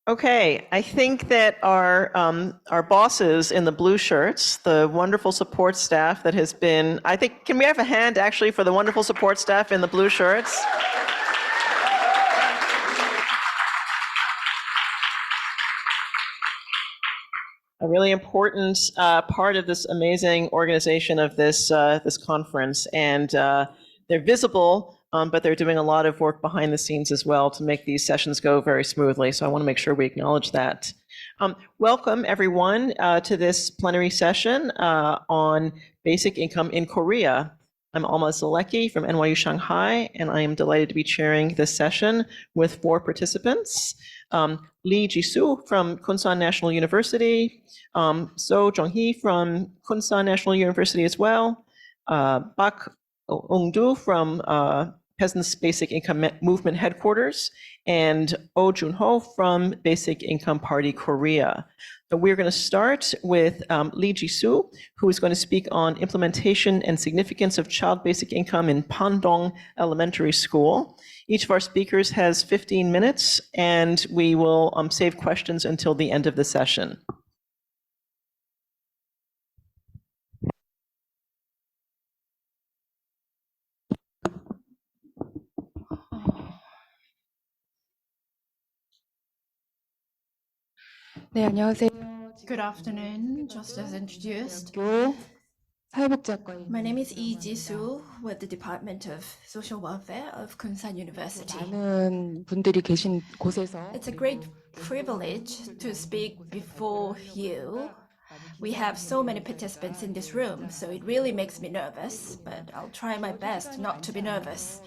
Okay, I think that our bosses in the blue shirts, the wonderful support staff that has been, can we have a hand actually for the wonderful support staff in the blue shirts? A really important part of this amazing organization of this conference, and they're visible. But they're doing a lot of work behind the scenes as well to make these sessions go very smoothly. So I want to make sure we acknowledge that. Welcome, everyone, to this plenary session on basic income in Korea. I'm Almaz Zelleke from NYU Shanghai, and I am delighted to be chairing this session with 4 participants. Jisoo from Kunsan National University, Jeonghee from Kunsan National University as well, Woongdu from Peasant's Basic Income Movement Headquarters, and Junho from Basic Income Party Korea. So we're going to start with Jisoo, who is going to speak on implementation and significance of child basic income in Pandong Elementary School. Each of our speakers has 15 minutes, and we will save questions until the end of the session. 네, 안녕하세요. Good afternoon. Just as introduced, my name is Jisoo with the Department of Social Welfare of Kunsan University. 많은 분들이 계신 곳에서 It's a great privilege to speak before you. We have so many participants in this room, so it really makes me nervous, but I'll try my best not to be nervous.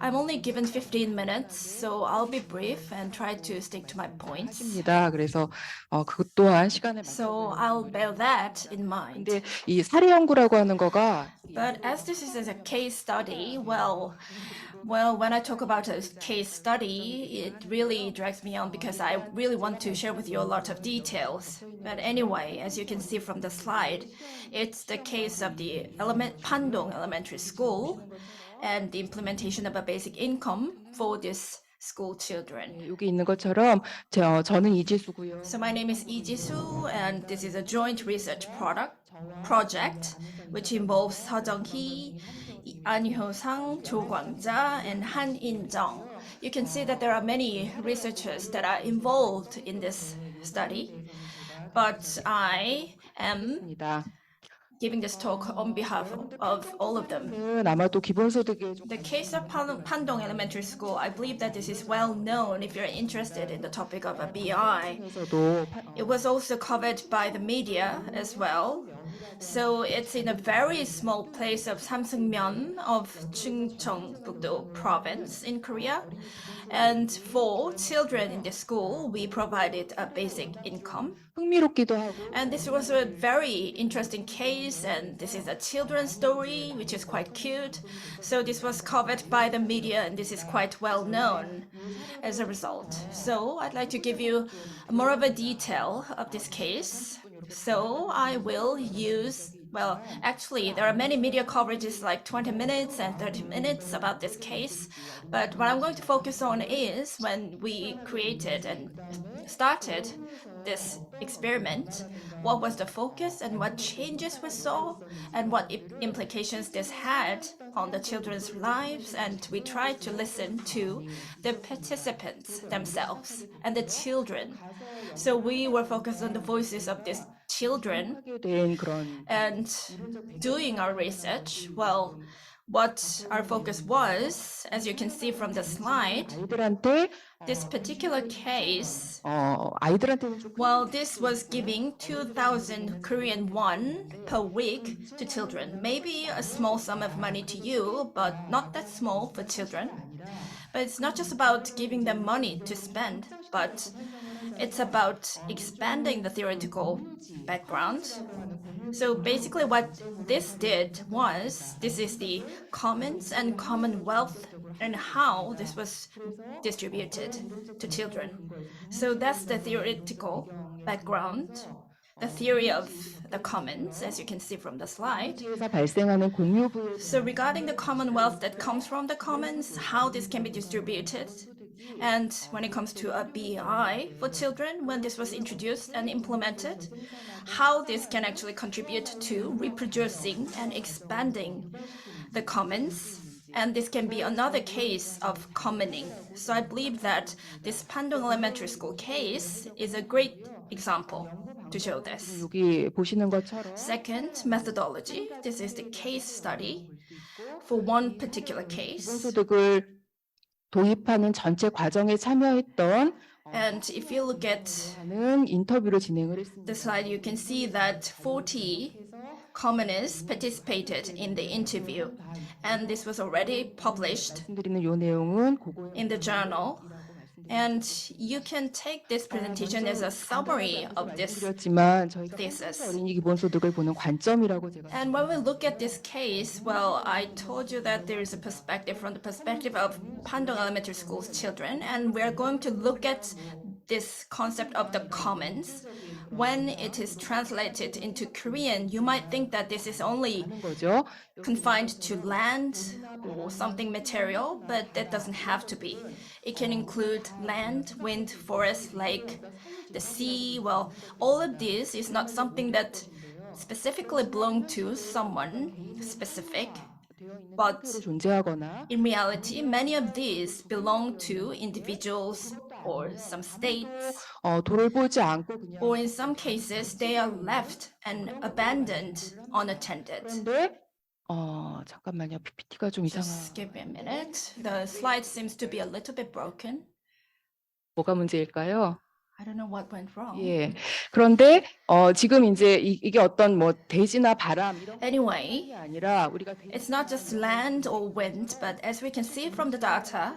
I'm only given 15 minutes, so I'll be brief and try to stick to my points. 그래서 그것 또한 시간을 So I'll bear that in mind. 근데 이 사례 연구라고 하는 거가 But as this is a case study, well, when I talk about a case study, it really drags me on because I really want to share with you a lot of details. But anyway, as you can see from the slide, it's the case of the Pandong Elementary School and the implementation of a basic income for this school children. 여기 있는 것처럼 저는 이지수고요. So my name is Jisoo, and this is a joint research project which involves Jeonghee, Anhyo-sang, Jo Gwang-ja, and Han In-jung. You can see that there are many researchers that are involved in this study, but I am giving this talk on behalf of all of them. 아마도 기본소득의 The case of Pandong Elementary School, I believe that this is well known if you're interested in the topic of a BI. It was also covered by the media as well. So it's in a very small place of Samsungmyeon of Chungcheongbuk-do province in Korea. And for children in the school, we provided a basic income. 흥미롭기도 하고. And this was a very interesting case, and this is a children's story, which is quite cute. So this was covered by the media, and this is quite well known as a result. So I'd like to give you more of a detail of this case. So I will use, well, actually, there are many media coverages like 20 minutes and 30 minutes about this case. But what I'm going to focus on is when we created and started this experiment, what was the focus and what changes we saw and what implications this had on the children's lives. And we tried to listen to the participants themselves and the children. So we were focused on the voices of these children and doing our research. Well, what our focus was, as you can see from the slide, this particular case, well, this was giving 2,000 Korean won per week to children. Maybe a small sum of money to you, but not that small for children. But it's not just about giving them money to spend, but it's about expanding the theoretical background. So basically what this did was, this is the commons and commonwealth and how this was distributed to children. So that's the theoretical background, the theory of the commons, as you can see from the slide. So regarding the commonwealth that comes from the commons, how this can be distributed, And when it comes to a BI for children, when this was introduced and implemented, how this can actually contribute to reproducing and expanding the commons. And this can be another case of commoning. So I believe that this Pandong Elementary School case is a great example to show this. 여기 보시는 것처럼 Second, methodology. This is the case study for one particular case. 기본소득을 도입하는 전체 과정에 참여했던 And if you look at 는 인터뷰를 진행을 했습니다. the slide, you can see that 40 commoners participated in the interview. And this was already published 말씀드리는 요 내용은 그거 in the journal. And you can take this presentation as a summary of this. 드렸지만 저희가 thesis. 어린이 기본소득을 보는 관점이라고 제가 And when we look at this case, well, I told you that there is a perspective from the perspective of Pandong Elementary School's children, and we're going to look at this concept of the commons. When it is translated into Korean, you might think that this is only 하는 거죠. confined to land or something material, but that doesn't have to be. It can include land, wind, forest, lake, the sea. Well, all of this is not something that specifically belong to someone specific, but 존재하거나 in reality, many of these belong to individuals or some states, 돌을 보지 않고 그냥 or in some cases, they are left and abandoned unattended. 근데 잠깐만요. PPT가 좀 이상한. Just give me a minute. The slide seems to be a little bit broken. 뭐가 문제일까요? I don't know what went wrong. 예. 그런데 지금 이제 이게 어떤 뭐 대지나 바람 이런 Anyway, 게 아니라 우리가 it's not just land or wind, but as we can see from the data,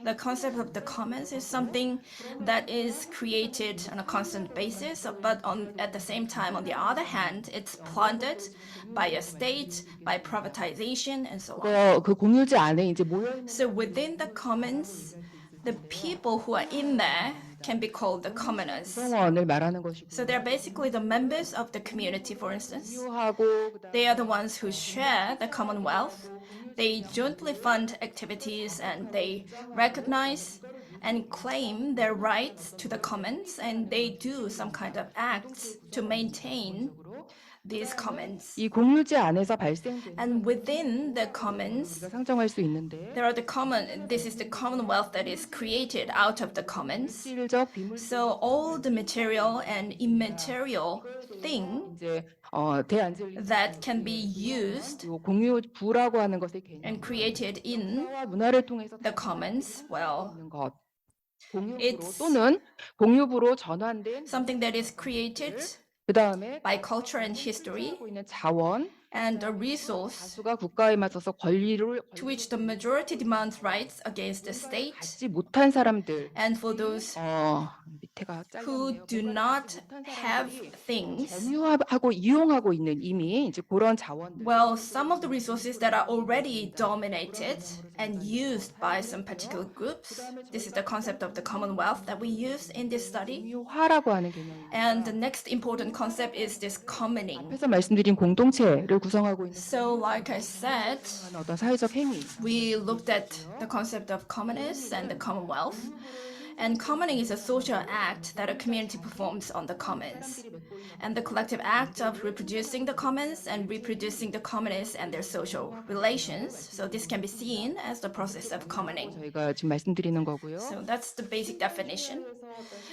the concept of the commons is something that is created on a constant basis, but at the same time, on the other hand, it's plundered by a state, by privatization, and so on. 그 공유지 안에 이제 모여 있는 So within the commons, the people who are in there can be called the commoners. 구성원을 말하는 것이고 So they're basically the members of the community, for instance. 하고 그다음에 They are the ones who share the commonwealth. They jointly fund activities and they recognize and claim their rights to the commons, and they do some kind of acts to maintain these commons. 이 공유지 안에서 발생되는 And within the commons, 우리가 상정할 수 있는데 there are this is the commonwealth that is created out of the commons. 실적 비물 So all the material and immaterial thing 이제 대안젤리 that can be used 공유 부라고 하는 것의 개념 and created in 문화를 통해서 the commons, well, 하는 것 공유부로 It's- 또는 공유부로 전환된 something that is created 그 다음에 by culture and history 하고 있는 자원 and a resource 다수가 국가에 맞서서 권리를 to which the majority demands rights against the state, 갖지 못한 사람들 and for those 밑에가 who 짧네요. do not have things. 점유하고 이용하고 있는 이미 이제 그런 자원들 Well, some of the resources that are already dominated and used by some particular groups. This is the concept of the commonwealth that we use in this study. 공유화라고 하는 개념입니다. And the next important concept is this commoning. 앞에서 말씀드린 공동체를 구성하고 있는 So, like I said, 어떤 사회적 행위 we looked at the concept of commonness and the commonwealth. And commoning is a social act that a community performs on the commons. And the collective act of reproducing the commons and reproducing the commonness and their social relations. So this can be seen as the process of commoning. 저희가 지금 말씀드리는 거고요. So that's the basic definition.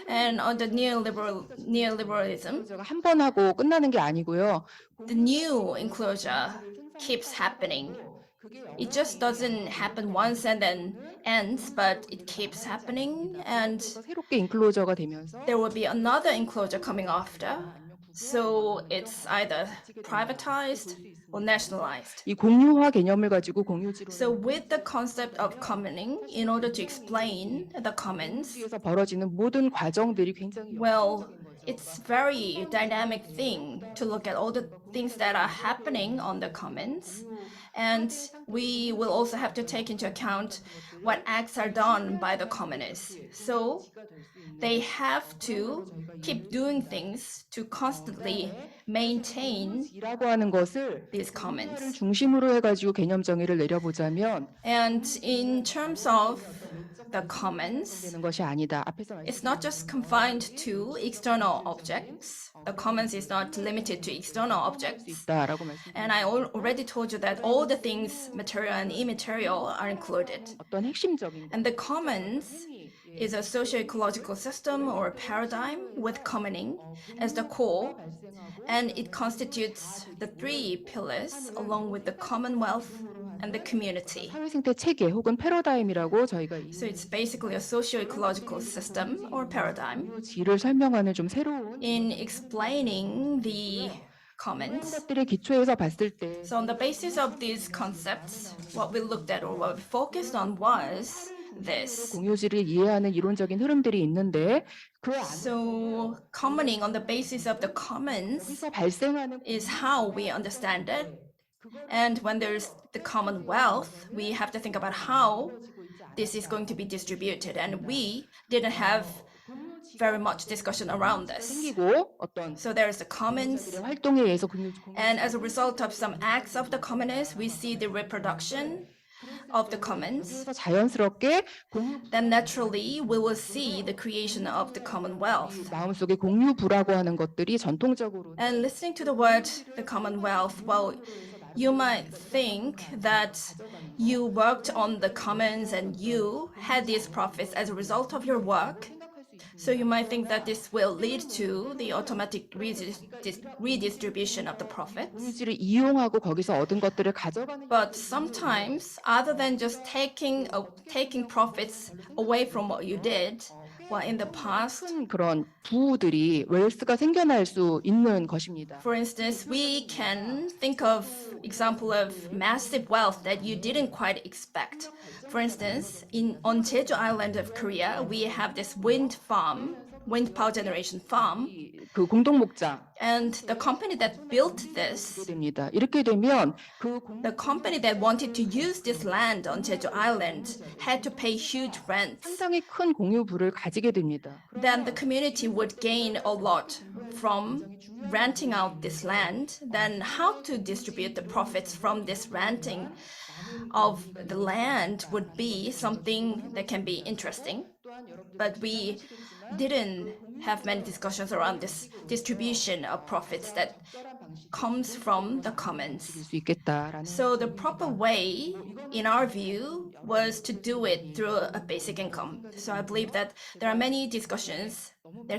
And on the neoliberalism, 제가 한 번 하고 끝나는 게 아니고요. the new enclosure keeps happening. It just doesn't happen once and then ends, but it keeps happening, and 새롭게 인클로저가 되면서 there will be another enclosure coming after. So it's either privatized or nationalized. 이 공유화 개념을 가지고 공유지로 So with the concept of commoning, in order to explain the commons, 에서 벌어지는 모든 과정들이 굉장히 well, it's very dynamic thing to look at all the things that are happening on the commons. And we will also have to take into account what acts are done by the commoners. So they have to keep doing things to constantly maintain 이라고 하는 것을 these commons. 중심으로 해가지고 개념 정의를 내려보자면 And in terms of the commons, 되는 것이 아니다. 앞에서 it's not just confined to external objects. The commons is not limited to external objects. 있다라고 말씀. And I already told you that all the things, material and immaterial, are included. 어떤 핵심적인 And the commons is a socio-ecological system or paradigm with commoning as the core, and it constitutes the three pillars along with the commonwealth and the community. 사회생태 체계 혹은 패러다임이라고 저희가 이 So it's basically a socio-ecological system or paradigm 지를 설명하는 좀 새로운 in explaining the commons. 것들의 기초에서 봤을 때 So on the basis of these concepts, what we looked at or what we focused on was this. 공유지를 이해하는 이론적인 흐름들이 있는데 그 So commoning on the basis of the commons 안에서 발생하는 is how we understand it. And when there's the commonwealth, we have to think about how this is going to be distributed. And we didn't have very much discussion around this. 생기고 어떤 So there's the commons, 활동에 의해서 공유 and as a result of some acts of the commoners, we see the reproduction of the commons. 그래서 자연스럽게 공유 Then naturally, we will see the creation of the commonwealth. 마음속에 공유부라고 하는 것들이 전통적으로 And listening to the word the commonwealth, well, you might think that you worked on the commons and you had these profits as a result of your work. So you might think that this will lead to the automatic redistribution of the profits. 공유지를 이용하고 거기서 얻은 것들을 가져가는 But sometimes, other than just taking profits away from what you did, well, in the past, 그런 부들이 웰스가 생겨날 수 있는 것입니다. for instance, we can think of example of massive wealth that you didn't quite expect. For instance, on Jeju Island of Korea, we have this wind power generation farm, 그 공동 목장 and the company that built this, 됩니다. 이렇게 되면 그 the company that wanted to use this land on Jeju Island had to pay huge rents. 상당히 큰 공유부를 가지게 됩니다. Then the community would gain a lot from renting out this land. Then how to distribute the profits from this renting of the land would be something that can be interesting. But we didn't have many discussions around this distribution of profits that comes from the commons. 수 있겠다라는 So the proper way, in our view, was to do it through a basic income. So I believe that there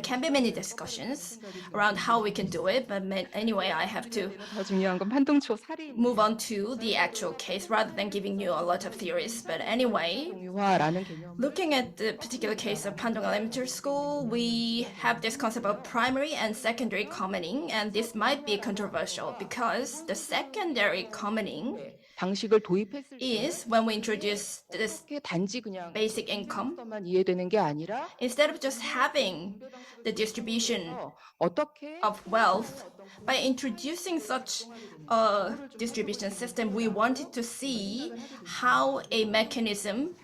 can be many discussions around how we can do it, but anyway, I have to 더 중요한 건 판동초 살인 move on to the actual case rather than giving you a lot of theories. But anyway, 공유화라는 개념. looking at the particular case of Pandong Elementary School, we have this concept of primary and secondary commoning, and this might be controversial because the secondary commoning 방식을 도입했을 is when we introduce this 때 단지 그냥 basic income, 만 이해되는 게 아니라 instead of just having the distribution 어떻게 of wealth, by introducing such a distribution system, we wanted to see how a mechanism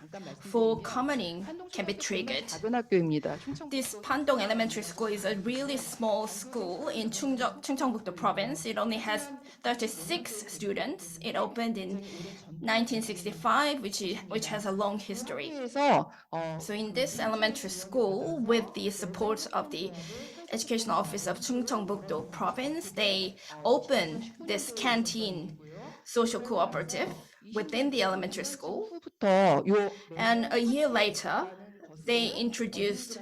for commoning can be triggered. 작은 학교입니다. 충청 This Pandong Elementary School is a really small school in Chungcheongbuk-do province. It only has 36 students. It opened in 1965, which has a long history. 에서 So in this elementary school, with the support of the Educational Office of Chungcheongbuk-do province, they opened this canteen social cooperative within the elementary school. 부터 요 And a year later, they introduced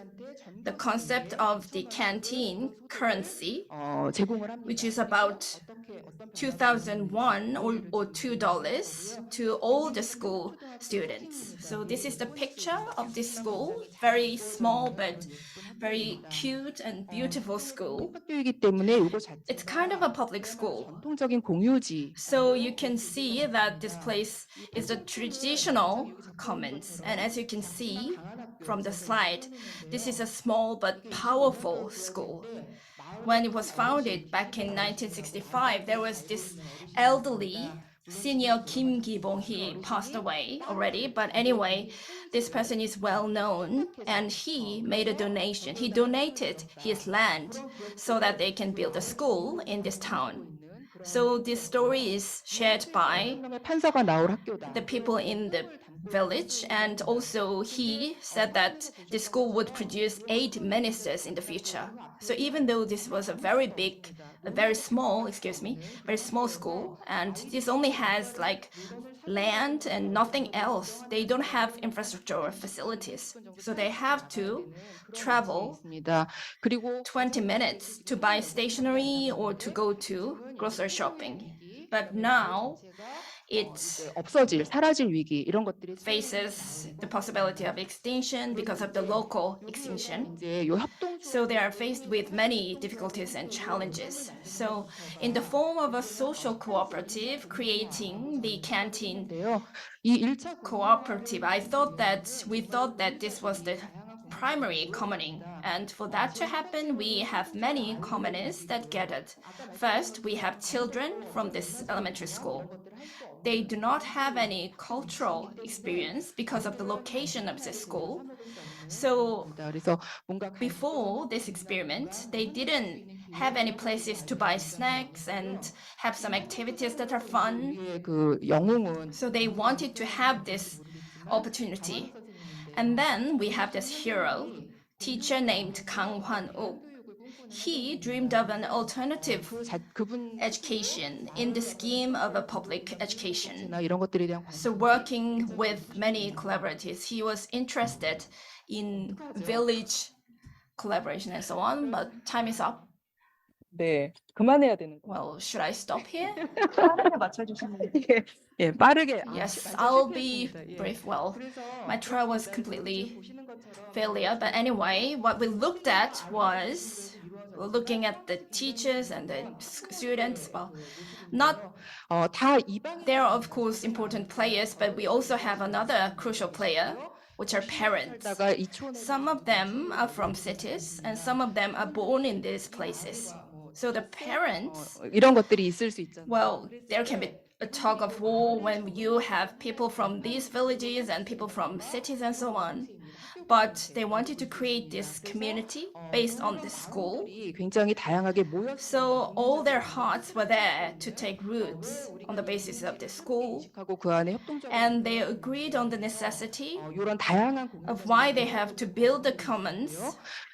the concept of the canteen currency, 제공을 합니다. which is about 2001 or $2 to all the school students. So this is the picture of this school, very small but very cute and beautiful school. 학교이기 때문에 이거 자체 It's kind of a public school. 전통적인 공유지 So you can see that this place is a traditional commons. And as you can see from the slide, this is a small but powerful school. when it was founded back in 1965, there was this elderly senior Kim Ki-bong. He passed away already, but anyway, this person is well known, and he made a donation. He donated his land so that they can build a school in this town. So this story is shared by 판사가 나올 학교다. the people in the village, and also he said that the school would produce 8 ministers in the future. So even though this was a very small school, and this only has like land and nothing else, they don't have infrastructure or facilities. So they have to travel 있습니다. 그리고 20 minutes to buy stationery or to go to grocery shopping. But now it 없어질, 사라질 위기 이런 것들이 faces the possibility of extinction because of the local extinction. 이제 요 협동 So they are faced with many difficulties and challenges. So in the form of a social cooperative, creating the canteen 인데요. 이 1차 cooperative, we thought that this was the primary commoning, and for that to happen we have many commoners that gathered. First, we have children from this elementary school. They do not have any cultural experience because of the location of the school. So 그래서 뭔가 before this experiment, they didn't have any places to buy snacks and have some activities that are fun. 그 영웅은 So they wanted to have this opportunity. And then we have this hero, teacher named Kang Hwan-wook. He dreamed of an alternative 그분 education in the scheme of a public education. 나 이런 것들에 대한 So working with many collaborators, he was interested in village collaboration and so on, but time is up. 네 그만해야 되는 거. Well, should I stop here? 빠르게 맞춰주시면 예 빠르게 Yes, I'll be brief. Well, my trial was completely failure, but anyway, what we looked at was looking at the teachers and the students. Well, not 다 이방 they are of course important players, but we also have another crucial player, which are parents. 다가 이촌 Some of them are from cities, and some of them are born in these places. So the parents, 이런 것들이 있을 수 있잖아요. well, there can be a tug of war when you have people from these villages and people from cities and so on. But they wanted to create this community based on this school. 굉장히 다양하게 모여 So all their hearts were there to take roots on the basis of this school. 하고 그 안에 협동적 And they agreed on the necessity 이런 다양한 공간 of why they have to build the commons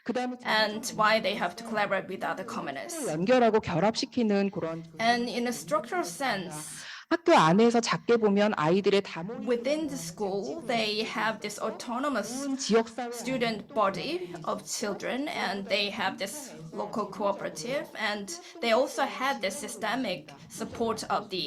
그다음에 and why they have to collaborate with other commoners. 연결하고 결합시키는 그런 And in a structural sense, 학교 안에서 작게 보면 아이들의 다모 within the school, they have this autonomous 지역사회 student body of children, and they have this local cooperative, and they also had the systemic support of the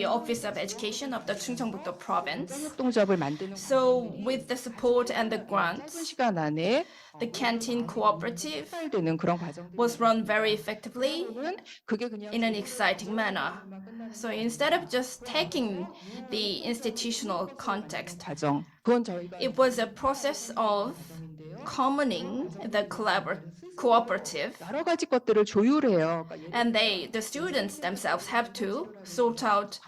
Office of Education of the Chungcheongbuk-do province. 협동조합을 만드는 So with the support and the grants, 시간 안에 the canteen cooperative 되는 그런 과정 was run very effectively 그게 그냥 in an exciting manner. So instead of just taking the institutional context, 과정 그건 저희가 it was a process of commoning the cooperative, 여러 가지 것들을 조율해요. and the students themselves have to sort out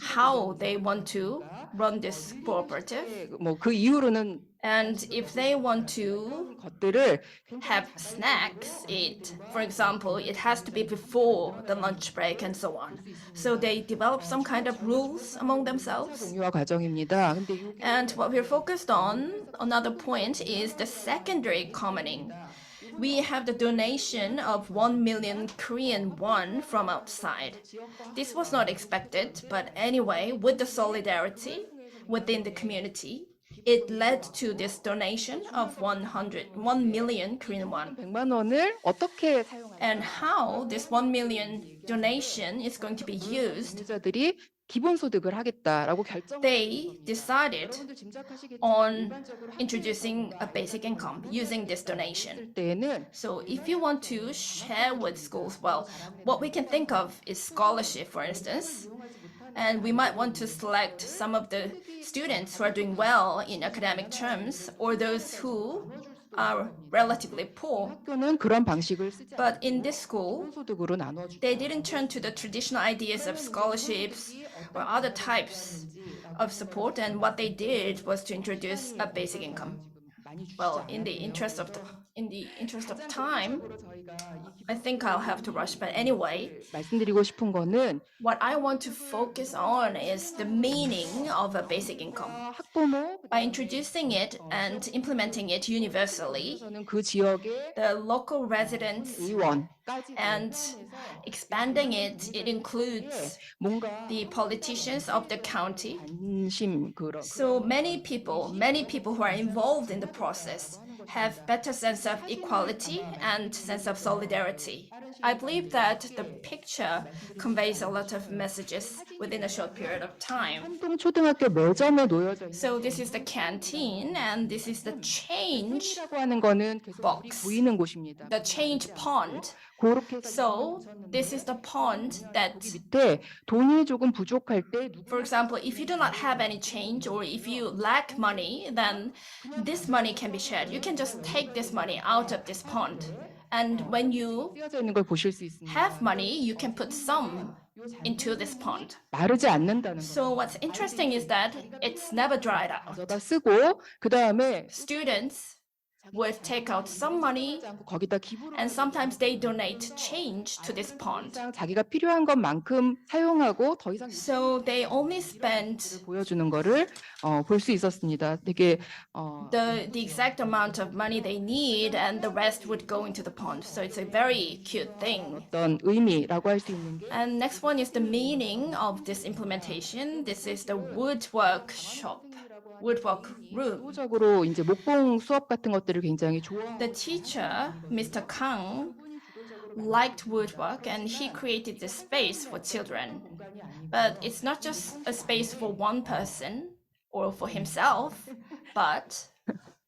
how they want to run this cooperative, 뭐 그 이후로는 and if they want to 것들을 have snacks eat, for example, it has to be before the lunch break and so on. So they develop some kind of rules among themselves. 공유화 과정입니다. 근데 이게 And what we're focused on, another point, is the secondary commoning. We have the donation of 1 million Korean won from outside. This was not expected, but anyway, with the solidarity within the community, it led to this donation of 1 million Korean won. 100만 원을 어떻게 사용할지 And how this 1 million donation is going to be used, 유저들이 기본소득을 하겠다라고 결정. they decided 짐작하시겠지만 on introducing a basic income using this donation. 때에는 So if you want to share with schools, well, what we can think of is scholarship, for instance. And we might want to select some of the students who are doing well in academic terms, or those who are relatively poor. 학교는 그런 방식을 쓰지 But in this school, 소득으로 나눠주고 they didn't turn to the traditional ideas of scholarships or other types of support, and what they did was to introduce a basic income. Well, in the interest of time, I think I'll have to rush. But anyway, 말씀드리고 싶은 거는 what I want to focus on is the meaning of a basic income. 학부모 By introducing it and implementing it universally, 저는 그 지역의 the local residents 의원까지 and expanding it, it includes 뭔가 the politicians of the county. 관심 그런 So many people who are involved in the process have better sense of equality and sense of solidarity. I believe that the picture conveys a lot of messages within a short period of time. 한동 초등학교 매점에 놓여져 있는 So this is the canteen and this is the change 라고 하는 거는 계속 box. 보이는 곳입니다. the change pond. 그렇게 해서 So this is the pond that, 밑에 돈이 조금 부족할 때 for example, if you do not have any change or if you lack money, then this money can be shared. You can just take this money out of this pond. And when you 쓰여져 있는 걸 보실 수 있습니다. have money, you can put some into this pond. 마르지 않는다는 거. So what's interesting is that it's never dried out. 가져다 쓰고 그 다음에 Students would take out some money 거기다 기부를 and sometimes they donate change to this pond. 자기가 필요한 것만큼 사용하고 더 이상 So they only spend 보여주는 거를 볼 수 있었습니다. 되게 the exact amount of money they need and the rest would go into the pond. So it's a very cute thing. 어떤 의미라고 할 수 있는 게 And next one is the meaning of this implementation. This is the woodwork shop, woodwork room. 기본적으로 이제 목공 수업 같은 것들을 굉장히 좋아하는 The teacher, Mr. Kang, liked woodwork and he created this space for children. But it's not just a space for one person or for himself, but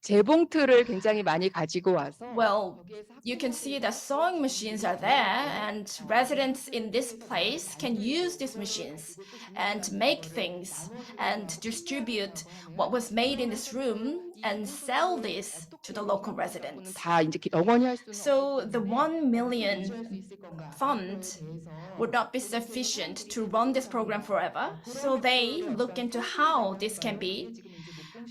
재봉틀을 굉장히 많이 가지고 와서 well, you can see that sewing machines are there and residents in this place can use these machines and make things and distribute what was made in this room and sell this to the local residents. 다 이제 영원히 할 수 있는 So the 1 million fund would not be sufficient to run this program forever. So they look into how this can be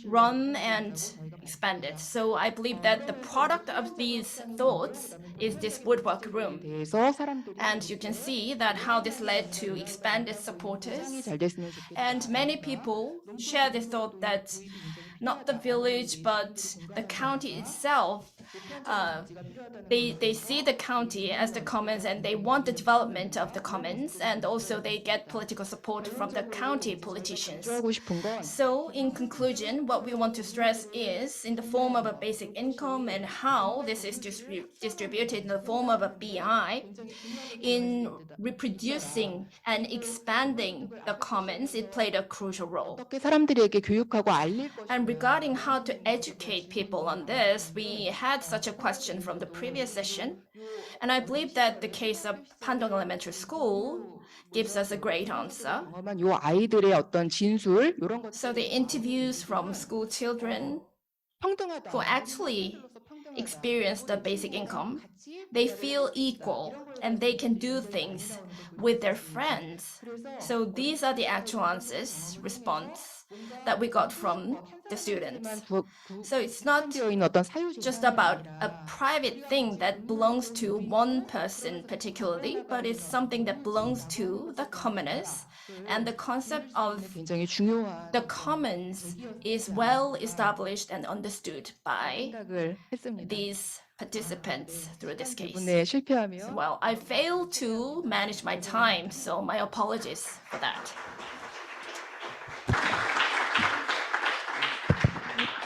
run and expanded. So I believe that the product of these thoughts is this woodwork room. 대해서 사람들이 And you can see that how this led to expanded supporters. 잘 됐으면 좋겠다. And many people share the thought that not the village, but the county itself, they see the county as the commons and they want the development of the commons, and also they get political support from the county politicians. 하고 싶은 건 So in conclusion, what we want to stress is in the form of a basic income and how this is distributed in the form of a BI, in reproducing and expanding the commons, it played a crucial role. 어떻게 사람들에게 교육하고 알릴 것인가 And regarding how to educate people on this, we had such a question from the previous session. And I believe that the case of Pandong Elementary School gives us a great answer. 경험한 요 아이들의 어떤 진술 이런 것 So the interviews from school children 평등하다. who actually experience the basic income, they feel equal and they can do things with their friends. So these are the actual answers, response that we got from the students. So it's not 되어 있는 어떤 사유지 just about a private thing that belongs to one person particularly, but it's something that belongs to the commoners. And the concept of 굉장히 중요한 the commons is well established and understood by 생각을 했습니다. these participants through this case. 네, 실패하면 Well, I failed to manage my time, so my apologies for that.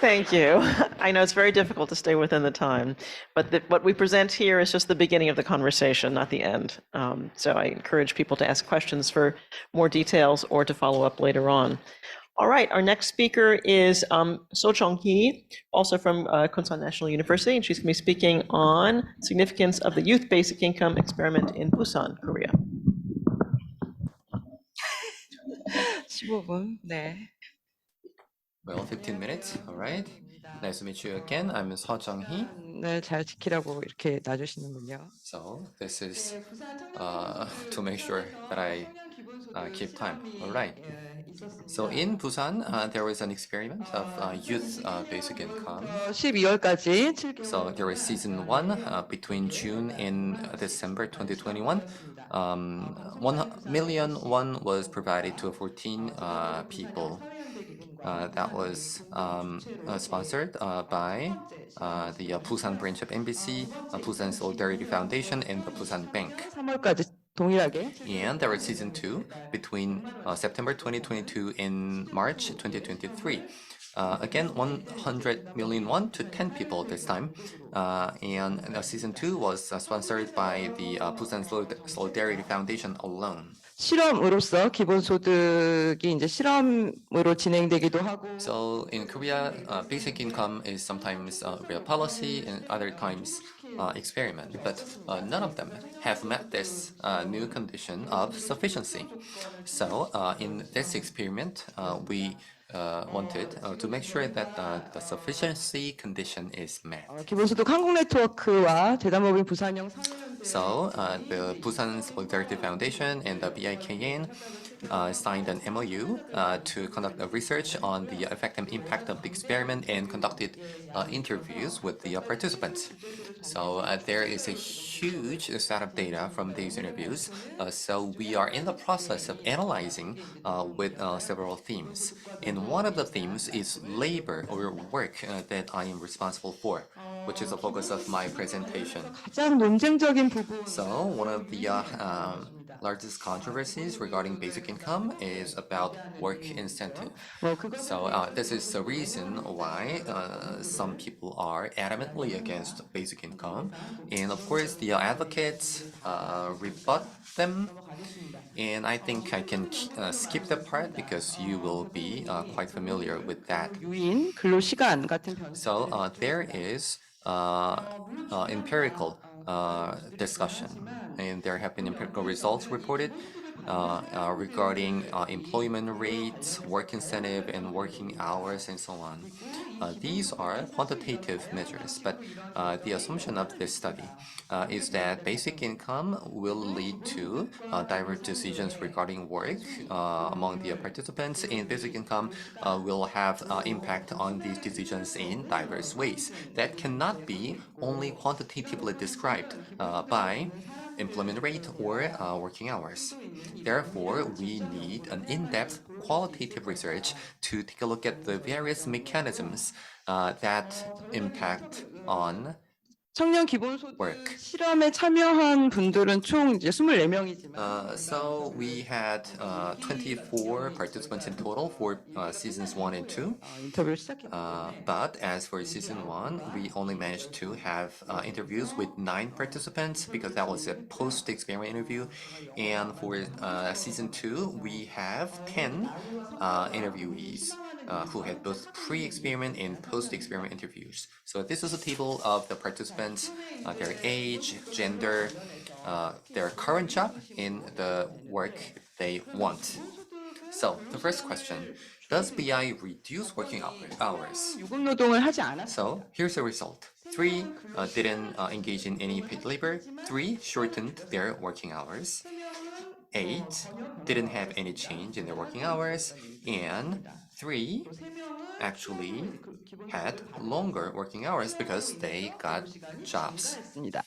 Thank you. I know it's very difficult to stay within the time, but what we present here is just the beginning of the conversation, not the end. So I encourage people to ask questions for more details or to follow up later on. All right, our next speaker is Jeonghee, also from Kunsan National University, and she's going to be speaking on significance of the youth basic income experiment in Busan, Korea. 15분. 네. Well, 15 minutes, all right. Nice to meet you again. I'm Jeonghee. 네, 잘 지키라고 이렇게 놔주시는군요. So this is to make sure that I keep time. All right. So in Busan, there was an experiment of youth basic income. 12월까지 7개월. So there was season 1 between June and December 2021. 1,000,000 won was provided to 14 people. That was sponsored by the Busan branch of MBC, Busan Solidarity Foundation, and the Busan Bank. 3월까지 동일하게. And there was season 2 between September 2022 and March 2023. Again, 100 million won to 10 people this time. And season 2 was sponsored by the Busan Solidarity Foundation alone. 실험으로서 기본소득이 이제 실험으로 진행되기도 하고. So in Korea, basic income is sometimes real policy and other times experiment, but none of them have met this new condition of sufficiency. So in this experiment, we wanted to make sure that the sufficiency condition is met. 기본소득 한국 네트워크와 대담법인 부산형 So the Busan Solidarity Foundation and the BIKN signed an MOU to conduct a research on the effect and impact of the experiment and conducted interviews with the participants. So there is a huge set of data from these interviews. So we are in the process of analyzing with several themes. And one of the themes is labor or work that I am responsible for, which is the focus of my presentation. 가장 논쟁적인 부분. So one of the largest controversies regarding basic income is about work incentive. So this is the reason why some people are adamantly against basic income. And of course, the advocates rebut them. And I think I can skip that part because you will be quite familiar with that. 유인, 근로시간 같은 변. So there is empirical discussion, and there have been empirical results reported regarding employment rates, work incentive, and working hours, and so on. These are quantitative measures, but the assumption of this study is that basic income will lead to diverse decisions regarding work among the participants, and basic income will have impact on these decisions in diverse ways that cannot be only quantitatively described by employment rate or working hours. Therefore, we need an in-depth qualitative research to take a look at the various mechanisms that impact on 청년 기본소득 work. 실험에 참여한 분들은 총 이제 24명이지만 So we had 24 participants in total for seasons 1 and 2. 인터뷰를 시작했고 But as for season 1, we only managed to have interviews with 9 participants because that was a post-experiment interview. And for season 2, we have 10 interviewees who had both pre-experiment and post-experiment interviews. So this is a table of the participants, their age, gender, their current job, and the work they want. So the first question, does BI reduce working hours? 유급 노동을 하지 않았어요. So here's the result. 3 didn't engage in any paid labor. 3 shortened their working hours. 8 didn't have any change in their working hours. And 3 actually had longer working hours because they got jobs. 있습니다.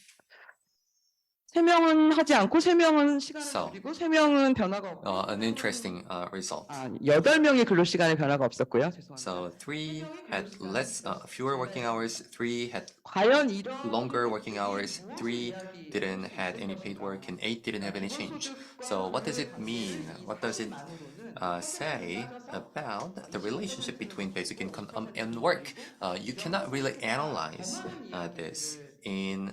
3명은 하지 않고 3명은 시간을 So, 줄이고 3명은 변화가 없고 an interesting result. 8명의 근로시간에 변화가 없었고요. 죄송합니다. So 3 had fewer working hours, 3 had 과연 이런 longer working hours, 3 didn't had any paid work, and 8 didn't have any change. So what does it mean? What does it say about the relationship between basic income and work? You cannot really analyze this in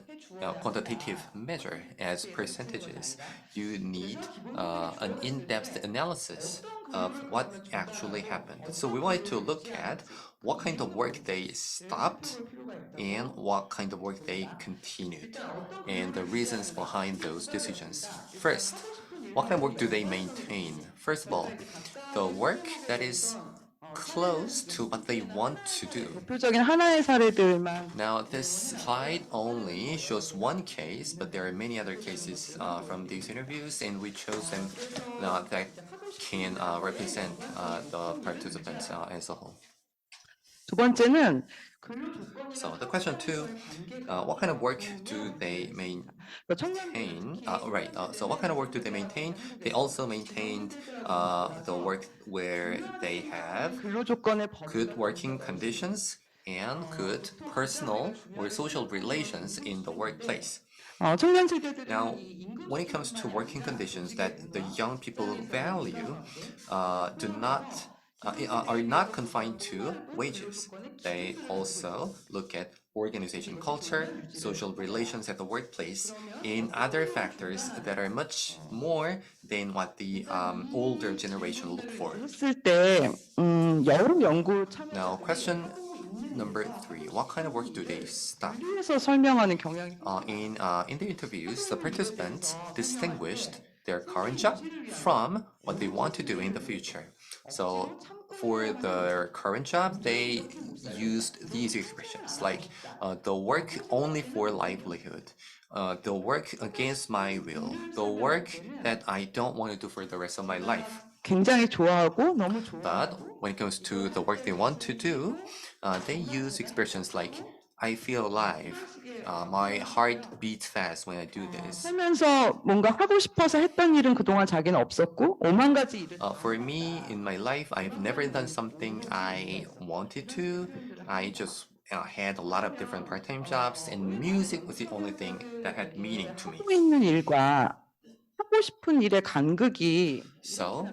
quantitative measure as percentages. You need an in-depth analysis of what actually happened. So we wanted to look at what kind of work they stopped and what kind of work they continued and the reasons behind those decisions. First, what kind of work do they maintain? First of all, the work that is close to what they want to do. 대표적인 하나의 사례들만 Now, this slide only shows one case, but there are many other cases from these interviews, and we chose them that can represent the participants as a whole. 두 번째는 So the question two, what kind of work do they maintain? So what kind of work do they maintain? They also maintained the work where they have 근로 조건의 good working conditions and good personal or social relations in the workplace. 청년 세대들이 Now, when it comes to working conditions that the young people value, are not confined to wages. They also look at organization culture, social relations at the workplace, and other factors that are much more than what the older generation look for. 했을 때 여름 연구 Now, question number three, what kind of work do they stop? 참여해서 설명하는 경향이 In the interviews, the participants distinguished their current job from what they want to do in the future. So for their current job, they used these expressions like the work only for livelihood, the work against my will, the work that I don't want to do for the rest of my life. 굉장히 좋아하고 너무 좋아. But when it comes to the work they want to do, they use expressions like I feel alive, my heart beats fast when I do this. 살면서 뭔가 하고 싶어서 했던 일은 그동안 자기는 없었고 5만 가지 일을 For me, in my life, I've never done something I wanted to. I just had a lot of different part-time jobs, and music was the only thing that had meaning to me. 하고 있는 일과 하고 싶은 일의 간극이 So,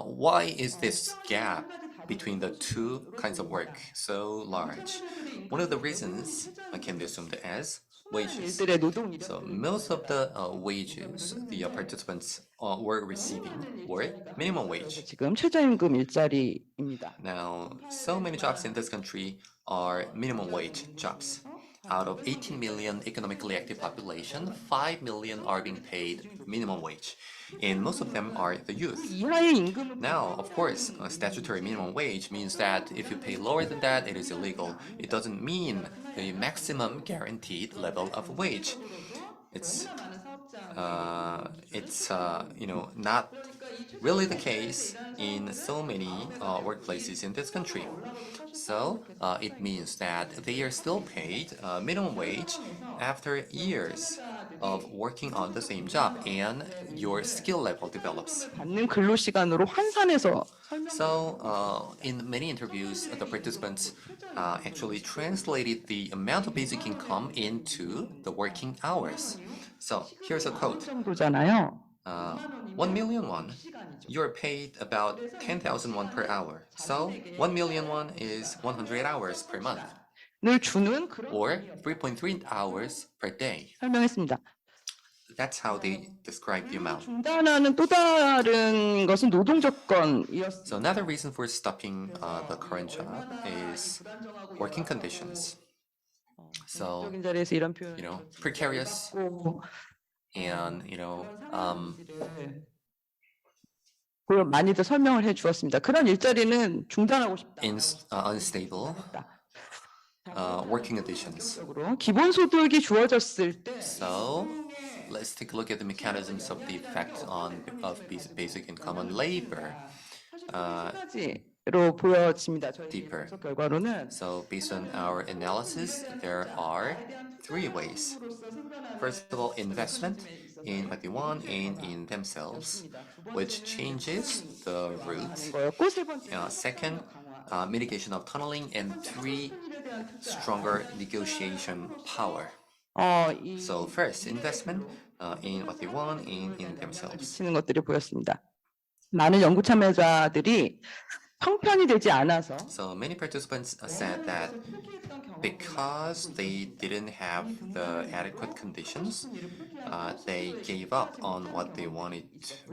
why is this gap between the two kinds of work so large? One of the reasons can be assumed as wages. 일들의 노동 So most of the wages the participants were receiving were minimum wage. 지금 최저임금 일자리입니다. Now, so many jobs in this country are minimum wage jobs. Out of 18 million economically active population, 5 million are being paid minimum wage, and most of them are the youth. 이하의 임금은 Now, of course, a statutory minimum wage means that if you pay lower than that, it is illegal. It doesn't mean the maximum guaranteed level of wage. It's not really the case in so many workplaces in this country. So it means that they are still paid minimum wage after years of working on the same job, and your skill level develops. 받는 근로 시간으로 환산해서 So in many interviews, the participants actually translated the amount of basic income into the working hours. So here's a quote. 정도잖아요. 1 million won, you're paid about 10,000 won per hour. So 1 million won is 100 hours per month, 늘 주는 그런 or 3.3 hours per day. 설명했습니다. That's how they describe the amount. 중단하는 또 다른 것은 노동 조건이었습니다. So another reason for stopping the current job is working conditions. So, 적인 자리에서 이런 표현 precarious 고 and, 많이들 설명을 해 주었습니다. 그런 일자리는 중단하고 싶다. unstable working conditions. 기본소득이 주어졌을 때 So, let's take a look at the mechanisms of the effect of basic income on labor. 로 보여집니다. 저희 Deeper. 분석 결과로는 So, based on our analysis, there are 3 ways. First of all, investment in what they want and in themselves, which changes the route. 거였고 세 번째 Second, mitigation of tunneling, and 3, stronger negotiation power. 이 So first, investment in what they want and in themselves. 미치는 것들이 보였습니다. 많은 연구 참여자들이 형편이 되지 않아서 So many participants said that because they didn't have the adequate conditions, they gave up on what they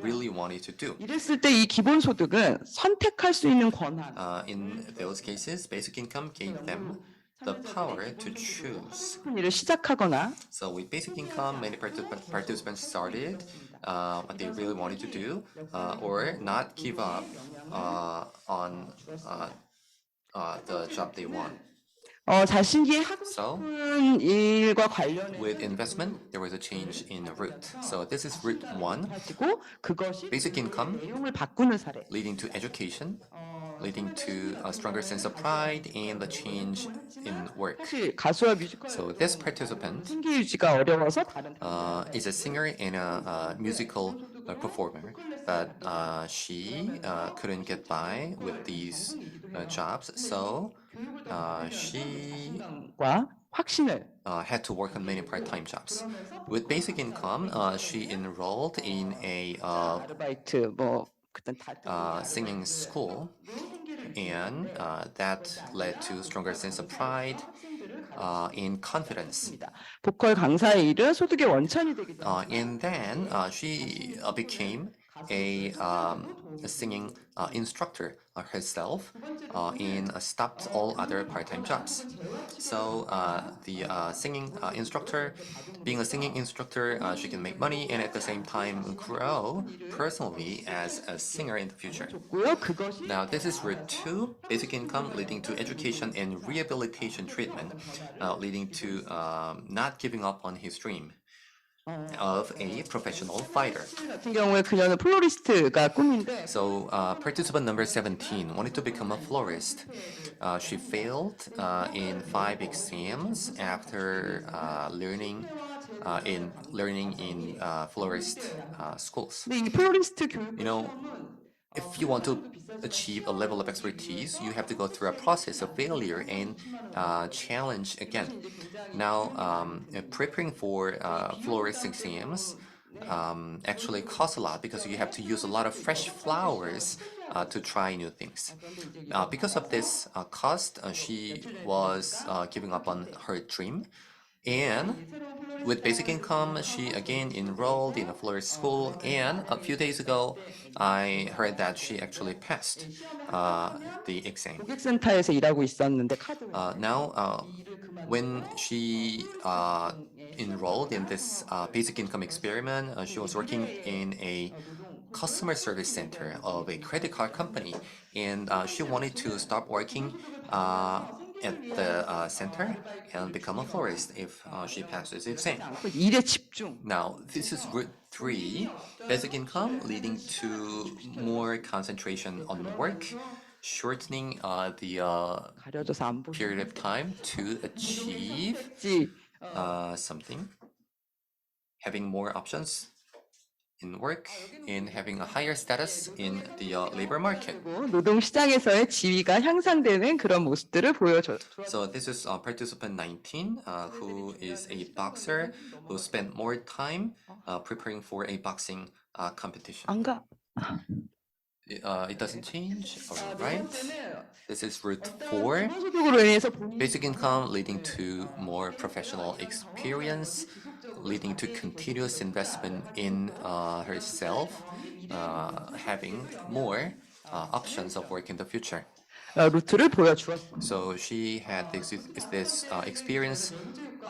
really wanted to do. 이랬을 때 이 기본소득은 선택할 수 있는 권한, In those cases, basic income gave them the power to choose. 일을 시작하거나 So with basic income, many participants started what they really wanted to do, or not give up on the job they want. 자신이 하고 So, 싶은 일과 관련해서 with investment, there was a change in route. So this is route 1, 가지고 그것이 basic income, 내용을 바꾸는 사례. leading to education, leading to a stronger sense of pride and the change in work. 사실 가수와 뮤지컬 So this participant 생계 유지가 어려워서 다른 is a singer and a musical performer, but she couldn't get by with these jobs, so she 과 확신을 had to work on many part-time jobs. With basic income, she enrolled in a 아르바이트 뭐 그땐 singing school, and that led to stronger sense of pride and confidence. 보컬 강사의 일은 소득의 원천이 되기 때문에 And then she became a singing instructor herself and stopped all other part-time jobs. So the being a singing instructor, she can make money and at the same time grow personally as a singer in the future. 고요. 그것이 Now, this is route 2, basic income leading to education and rehabilitation treatment, leading to not giving up on his dream of a professional fighter. 같은 경우에 그녀는 플로리스트가 꿈인데 So, participant number 17 wanted to become a florist. She failed in 5 exams after learning in florist schools. 근데 이 플로리스트 교육 You know, if you want to achieve a level of expertise, you have to go through a process of failure and challenge again. Now, preparing for florist exams actually costs a lot because you have to use a lot of fresh flowers to try new things. Because of this cost, she was giving up on her dream. And with basic income, she again enrolled in a florist school. And a few days ago, I heard that she actually passed the exam. 고객센터에서 일하고 있었는데 카드 Now, when she enrolled in this basic income experiment, she was working in a customer service center of a credit card company, and she wanted to stop working at the center and become a florist if she passes the exam. 일에 집중. Now, this is route 3, basic income leading to more concentration on work, shortening the 가려져서 안 보지. period of time to achieve something, having more options in work, and having a higher status in the labor market. 노동 시장에서의 지위가 향상되는 그런 모습들을 보여줘. So this is participant 19, who is a boxer who spent more time preparing for a boxing competition. 안 가. It doesn't change, all right? This is route 4, 소득으로 인해서 본인 basic income leading to more professional experience, leading to continuous investment in herself, having more options of work in the future. 루트를 보여주었습니다. So she had this experience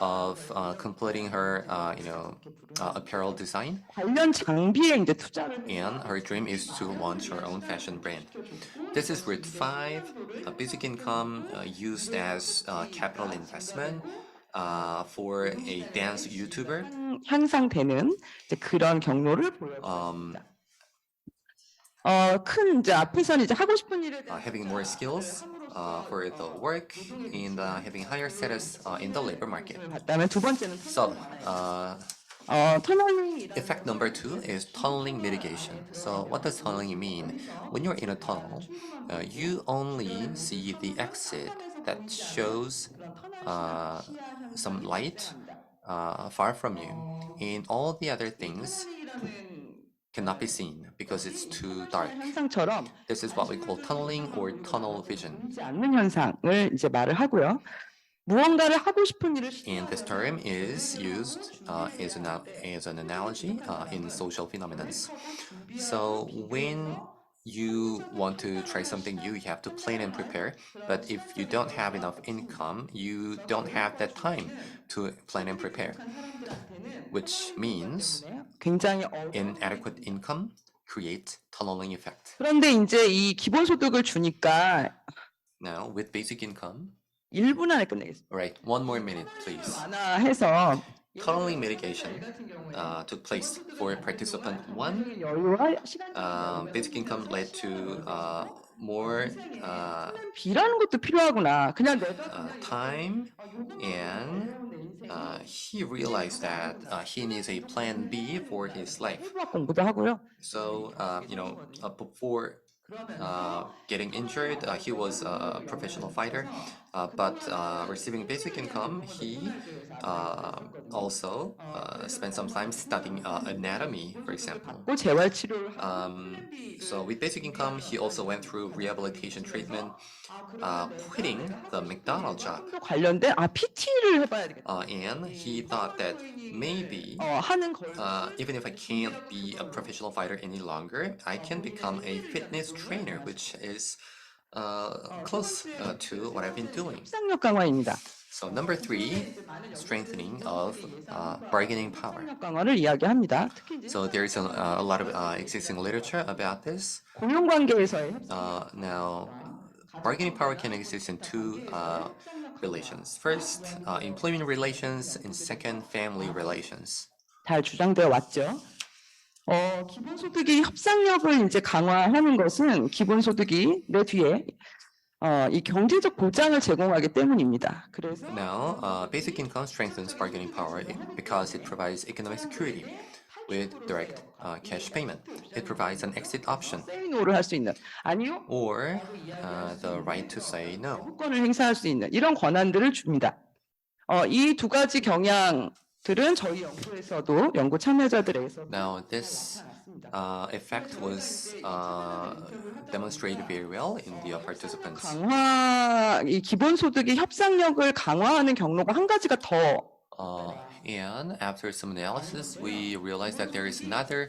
of completing her, apparel design, 관련 장비에 이제 투자를 and her dream is to launch her own fashion brand. This is route 5, basic income used as capital investment for a dance YouTuber. 향상되는 이제 그런 경로를 보여줍니다. 큰 이제 앞에서는 이제 하고 싶은 일에 대한 Having more skills for the work and having higher status in the labor market. 봤다면 두 번째는 So, 터널링이라는 effect number 2 is tunneling mitigation. So what does tunneling mean? When you're in a tunnel, you only see the exit that shows some light far from you, and all the other things cannot be seen because it's too dark. 현상처럼 This is what we call tunneling or tunnel vision. 보이지 않는 현상을 이제 말을 하고요. 무언가를 하고 싶은 일을 And this term is used as an analogy in social phenomena. So when you want to try something new, you have to plan and prepare. But if you don't have enough income, you don't have that time to plan and prepare, which means 굉장히 inadequate income creates tunneling effect. 그런데 이제 이 기본소득을 주니까 Now, with basic income, 1분 안에 끝내겠습니다. right, one more minute, please. 완화해서 Tunneling mitigation took place for participant 1. 여유와 시간 Basic income led to more 비라는 것도 필요하구나. 그냥 내가 time, and he realized that he needs a plan B for his life. 해부학 공부도 하고요. So, before getting injured, he was a professional fighter, but receiving basic income, he also spent some time studying anatomy, for example. 또 재활 치료를 So with basic income, he also went through rehabilitation treatment, quitting the McDonald's job. 관련된 PT를 해봐야 되겠다. And he thought that maybe 하는 걸 even if I can't be a professional fighter any longer, I can become a fitness trainer, which is close to what I've been doing. 협상력 강화입니다. So number 3, strengthening of bargaining power. 협상력 강화를 이야기합니다. 특히 이제 So there's a lot of existing literature about this. 고용 관계에서의 Now, bargaining power can exist in two relations. First, employment relations, and second, family relations. 잘 주장되어 왔죠. 기본소득이 협상력을 이제 강화하는 것은 기본소득이 내 뒤에 이 경제적 보장을 제공하기 때문입니다. 그래서 Now, basic income strengthens bargaining power because it provides economic security with direct cash payment. It provides an exit option say no를 할 수 있는 아니요 or the right to say no. 권을 행사할 수 있는 이런 권한들을 줍니다. 이 두 가지 경향들은 저희 연구에서도 연구 참여자들에서 Now, this effect was demonstrated very well in the participants. 이 기본소득이 협상력을 강화하는 경로가 한 가지가 더 And after some analysis, we realized that there is another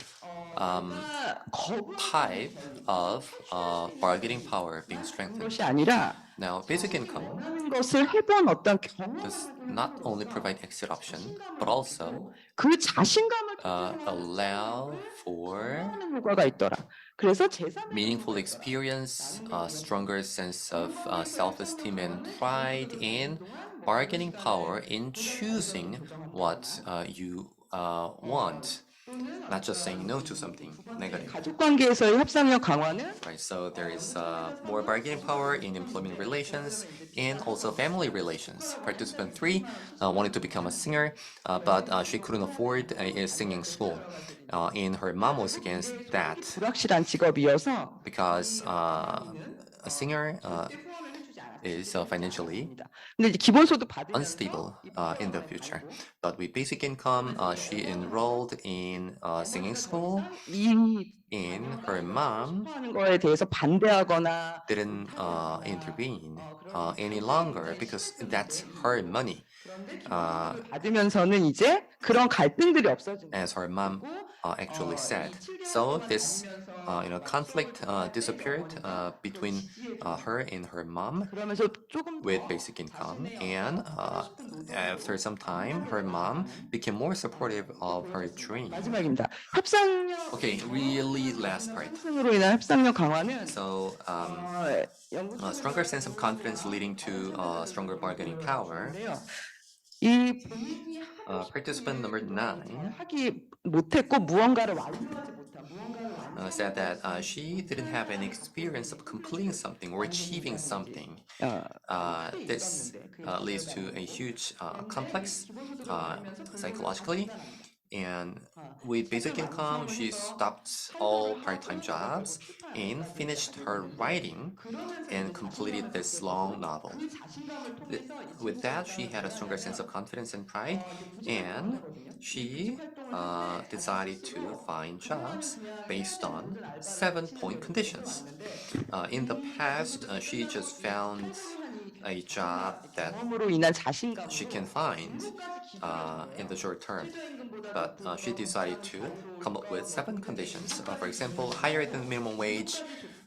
type of bargaining power being strengthened. 것이 아니라 Now, basic income 하는 것을 해본 어떤 경험 does not only provide exit option, but also 그 자신감을 allow for 하는 효과가 있더라. 그래서 제3 meaningful experience, stronger sense of self-esteem and pride in bargaining power in choosing what you want, not just saying no to something negative. 가족 관계에서의 협상력 강화는 Right, so there is more bargaining power in employment relations and also family relations. Participant 3 wanted to become a singer, but she couldn't afford a singing school. And her mom was against that 불확실한 직업이어서 because a singer is financially 근데 이제 기본소득 받으면 unstable in the future. But with basic income, she enrolled in singing school, 이 and her mom 하는 거에 대해서 반대하거나 didn't intervene any longer because that's her money. 받으면서는 이제 그런 갈등들이 없어진다. As her mom actually said. So this conflict disappeared between her and her mom 그러면서 조금 with basic income, and after some time, her mom became more supportive of her dream. 마지막입니다. 협상력 Okay, really last part. 상으로 인한 협상력 강화는 So, a stronger sense of confidence leading to stronger bargaining power. 이 Participant number 9 하기 못했고 무언가를 완성하지 못한 said that she didn't have any experience of completing something or achieving something. This leads to a huge complex psychologically. And with basic income, she stopped all part-time jobs and finished her writing and completed this long novel. With that, she had a stronger sense of confidence and pride, and she decided to find jobs based on 7-point conditions. In the past, she just found a job that 으로 인한 자신감. she can find in the short term. But she decided to come up with 7 conditions. For example, higher than minimum wage,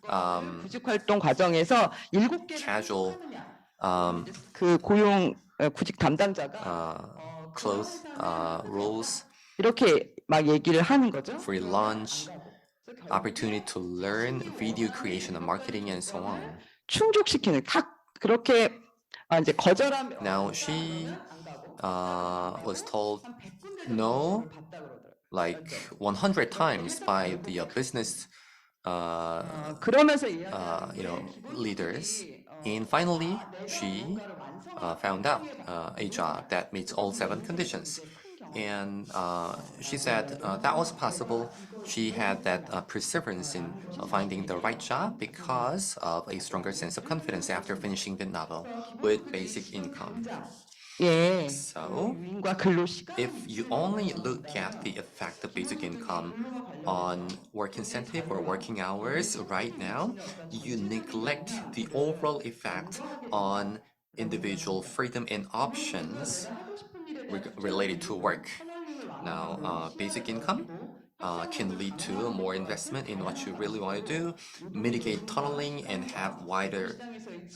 구직 활동 과정에서 7개 casual 그 고용 구직 담당자가 clothes rules, 이렇게 막 얘기를 하는 거죠. free lunch, opportunity to learn video creation and marketing, and so on. 충족시키는 다 그렇게 이제 거절하면 Now she was told no like 100 times by the business 그러면서 leaders, and finally she found out a job that meets all 7 conditions. And she said that was possible. She had that perseverance in finding the right job because of a stronger sense of confidence after finishing the novel with basic income. 예. So, 유인과 근로시간 if you only look at the effect of basic income on work incentive or working hours right now, you neglect the overall effect on individual freedom and options related to work. Now, basic income can lead to more investment in what you really want to do, mitigate tunneling, and have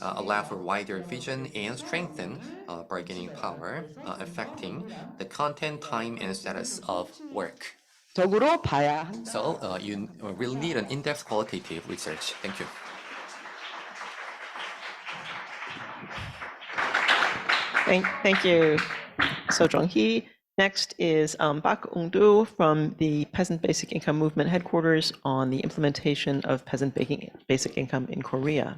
allow for wider vision and strengthen bargaining power, affecting the content, time, and status of work. 적으로 봐야 한다. So you really need an in-depth qualitative research. Thank you. Thank you, So Jeonghee. Next is Woongdu from the Peasant Basic Income Movement headquarters on the implementation of peasant basic income in Korea.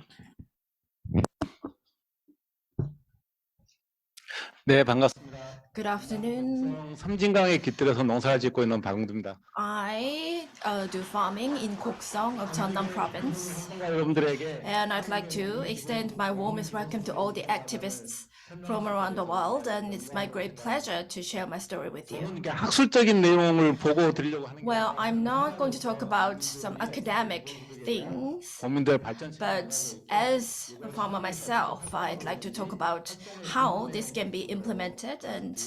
네, 반갑습니다. Good afternoon. 섬진강에 깃들여서 농사를 짓고 있는 박웅두입니다. I do farming in Koksong of Jeonnam province, 여러분들에게 and I'd like to extend my warmest welcome to all the activists from around the world, and it's my great pleasure to share my story with you. 이게 학술적인 내용을 보고 드리려고 하는 게 Well, I'm not going to talk about some academic things, 국민들 발전 but as a farmer myself, I'd like to talk about how this can be implemented, and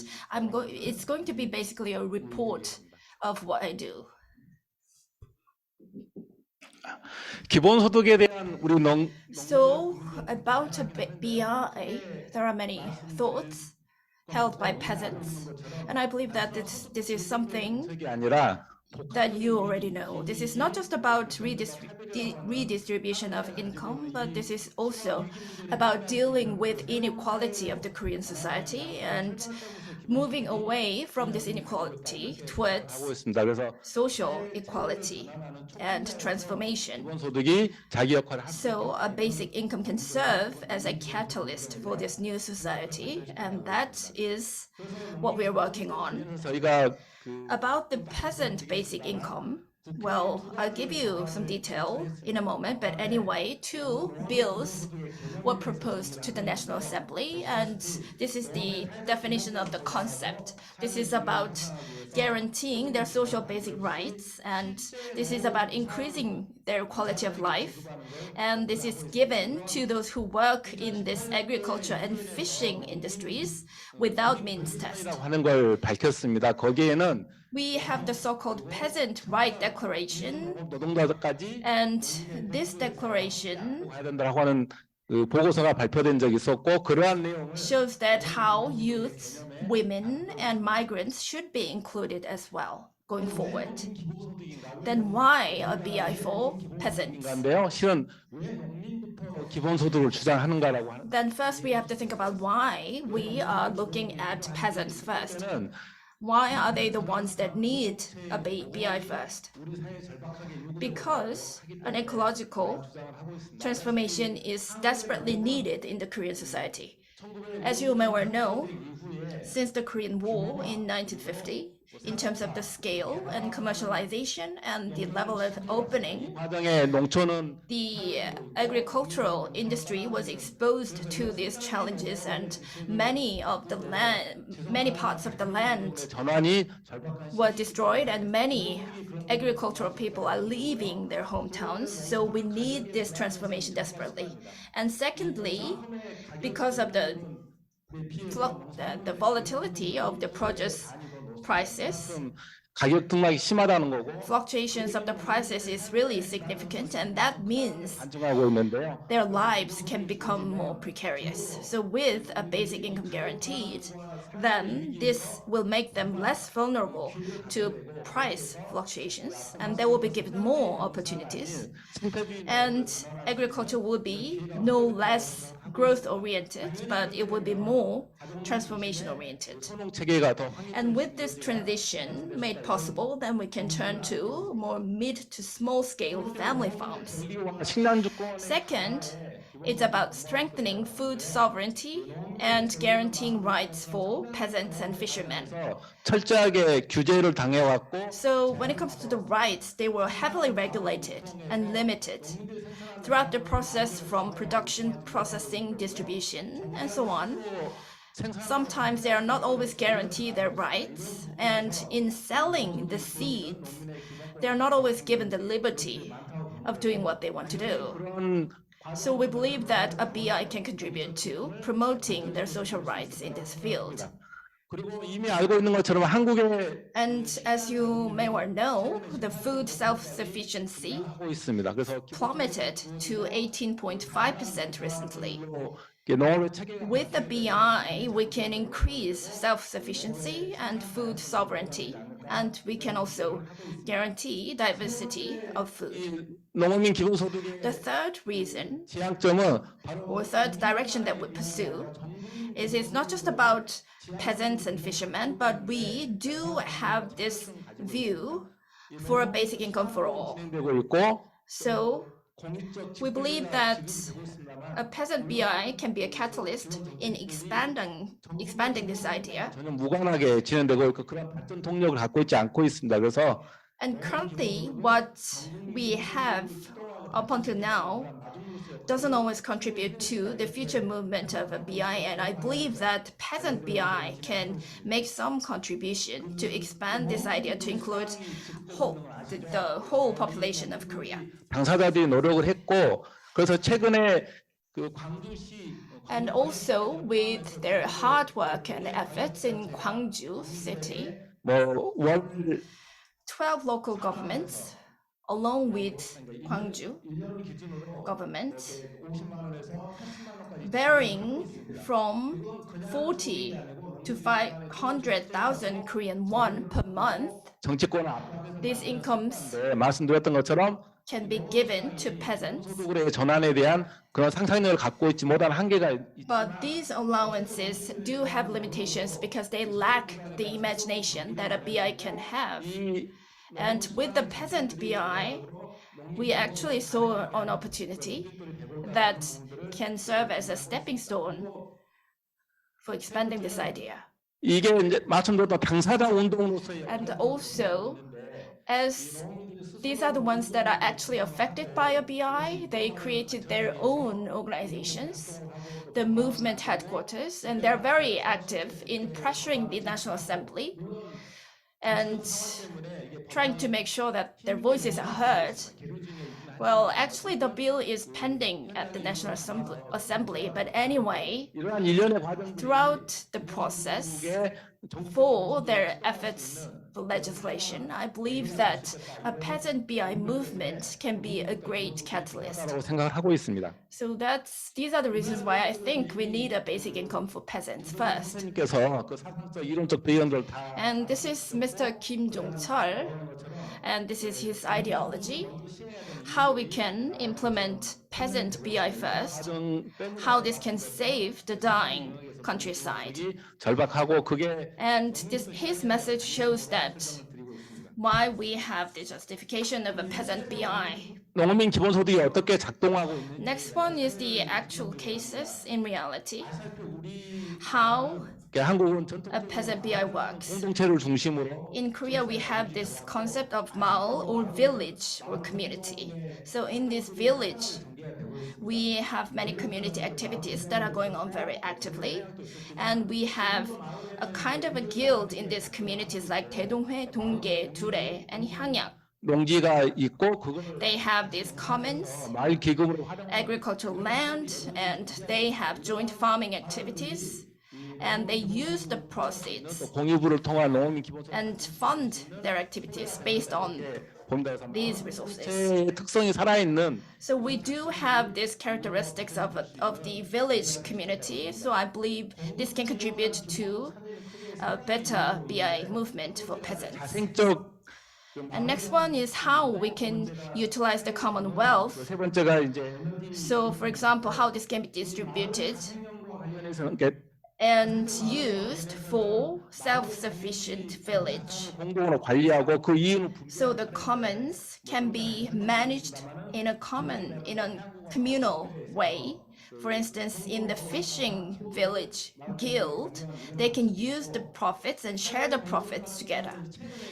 it's going to be basically a report of what I do. 기본소득에 대한 우리 So about a BI, there are many thoughts held by peasants, and I believe that this is something 농민이 아니라 that you already know. This is not just about redistribution of income, but this is also about dealing with inequality of the Korean society and moving away from this inequality 하고 towards 있습니다. 그래서 social equality and transformation. 기본소득이 자기 역할을 합니다. So a basic income can serve as a catalyst for this new society, and that is what we're working on. 저희가 About the peasant basic income, well, I'll give you some detail in a moment, but anyway, 2 bills were proposed to the National Assembly, and this is the definition of the concept. This is about guaranteeing their social basic rights, and this is about increasing their quality of life, and this is given to those who work in this agriculture and fishing industries without means test. 하는 걸 밝혔습니다. 거기에는 We have the so-called Peasant Right Declaration, 노동자까지 and this declaration 해야 된다고 하는 그 보고서가 발표된 적이 있었고 그러한 내용을 shows that how youths, women, and migrants should be included as well going forward. Then why a BI for peasants? 인데요. 실은 왜 농민부터 기본소득을 주장하는가라고 하는 Then first we have to think about why we are looking at peasants first. 데는 Why are they the ones that need a BI first? Because an ecological transformation is desperately needed in the Korean society. As you may well know, since the Korean War in 1950, in terms of the scale and commercialization and the level of opening. 과정에 농촌은 The agricultural industry was exposed to these challenges, and many parts of the land 전환이 were destroyed, and many agricultural people are leaving their hometowns. So we need this transformation desperately. And secondly, because of the volatility of the produce prices, 가격 등락이 심하다는 거고 fluctuations of the prices is really significant, and that means 안정하고 있는데요. their lives can become more precarious. So with a basic income guaranteed, then this will make them less vulnerable to price fluctuations, and they will be given more opportunities. And agriculture will be no less growth oriented, but it will be more transformation oriented. 체계가 더 And with this transition made possible, then we can turn to more mid to small scale family farms. 식량 주권 Second, it's about strengthening food sovereignty and guaranteeing rights for peasants and fishermen. 철저하게 규제를 당해왔고 So when it comes to the rights, they were heavily regulated and limited throughout the process from production, processing, distribution, and so on. Sometimes they are not always guaranteed their rights, and in selling the seeds, they are not always given the liberty of doing what they want to do. 그런 So we believe that a BI can contribute to promoting their social rights in this field. 그리고 이미 알고 있는 것처럼 한국에 And as you may well know, the food self-sufficiency 하고 있습니다. 그래서 plummeted to 18.5% recently. 농업의 체계 With the BI, we can increase self-sufficiency and food sovereignty, and we can also guarantee diversity of food. 농어민 기본소득의 The third reason, 지향점은 바로 or third direction that we pursue, is it's not just about peasants and fishermen, but we do have this view for a basic income for all. 되고 있고 So we believe that a peasant BI can be a catalyst in expanding this idea. 전혀 무관하게 진행되고 있고 그런 발전 동력을 갖고 있지 않고 있습니다. 그래서 And currently, what we have up until now doesn't always contribute to the future movement of a BI, and I believe that peasant BI can make some contribution to expand this idea to include the whole population of Korea. 당사자들이 노력을 했고 그래서 최근에 그 광주시 And also with their hard work and efforts in Gwangju city, 뭐월 12 local governments, along with Gwangju government, varying from 40 to 500,000 Korean won per month, 정치권 these incomes 말씀드렸던 것처럼 can be given to peasants. 소득의 전환에 대한 그런 상상력을 갖고 있지 못한 한계가 But these allowances do have limitations because they lack the imagination that a BI can have. And with the peasant BI, we actually saw an opportunity that can serve as a stepping stone for expanding this idea. 이게 이제 말씀드렸던 당사자 운동으로서의 And also, as these are the ones that are actually affected by a BI, they created their own organizations, the movement headquarters, and they're very active in pressuring the National Assembly and trying to make sure that their voices are heard. Well, actually, the bill is pending at the National Assembly, but anyway, 이러한 일련의 과정 throughout the process, for their efforts for legislation, I believe that a peasant BI movement can be a great catalyst. 라고 생각을 하고 있습니다. So these are the reasons why I think we need a basic income for peasants first. 선생님께서 그 사상적 이론적 배경들 다 And this is Mr. Kim Jong-chol, and this is his ideology, how we can implement peasant BI first, how this can save the dying countryside. 절박하고 그게 And his message shows that why we have the justification of a peasant BI. 농민 기본소득이 어떻게 작동하고 있는지 Next one is the actual cases in reality. How 한국은 전통 a peasant BI works. 공동체를 중심으로 In Korea, we have this concept of maul or village or community. So in this village, we have many community activities that are going on very actively. And we have a kind of a guild in these communities like 대동회, 동계, 두래, and 향약. 농지가 있고 그거는 They have these commons, 마을 기금으로 활용. agricultural land, and they have joint farming activities. And they use the proceeds 공유부를 통한 농어민 기본소득 and fund their activities based on 본다에서 these resources. 제 특성이 살아있는 So we do have these characteristics of the village community. So I believe this can contribute to a better BI movement for peasants. 생적 And next one is how we can utilize the commonwealth. 세 번째가 이제 So for example, how this can be distributed 관련해서는 이렇게 and used for self-sufficient village. 공동으로 관리하고 그 이유는 So the commons can be managed in a communal way. For instance, in the fishing village guild, they can use the profits and share the profits together.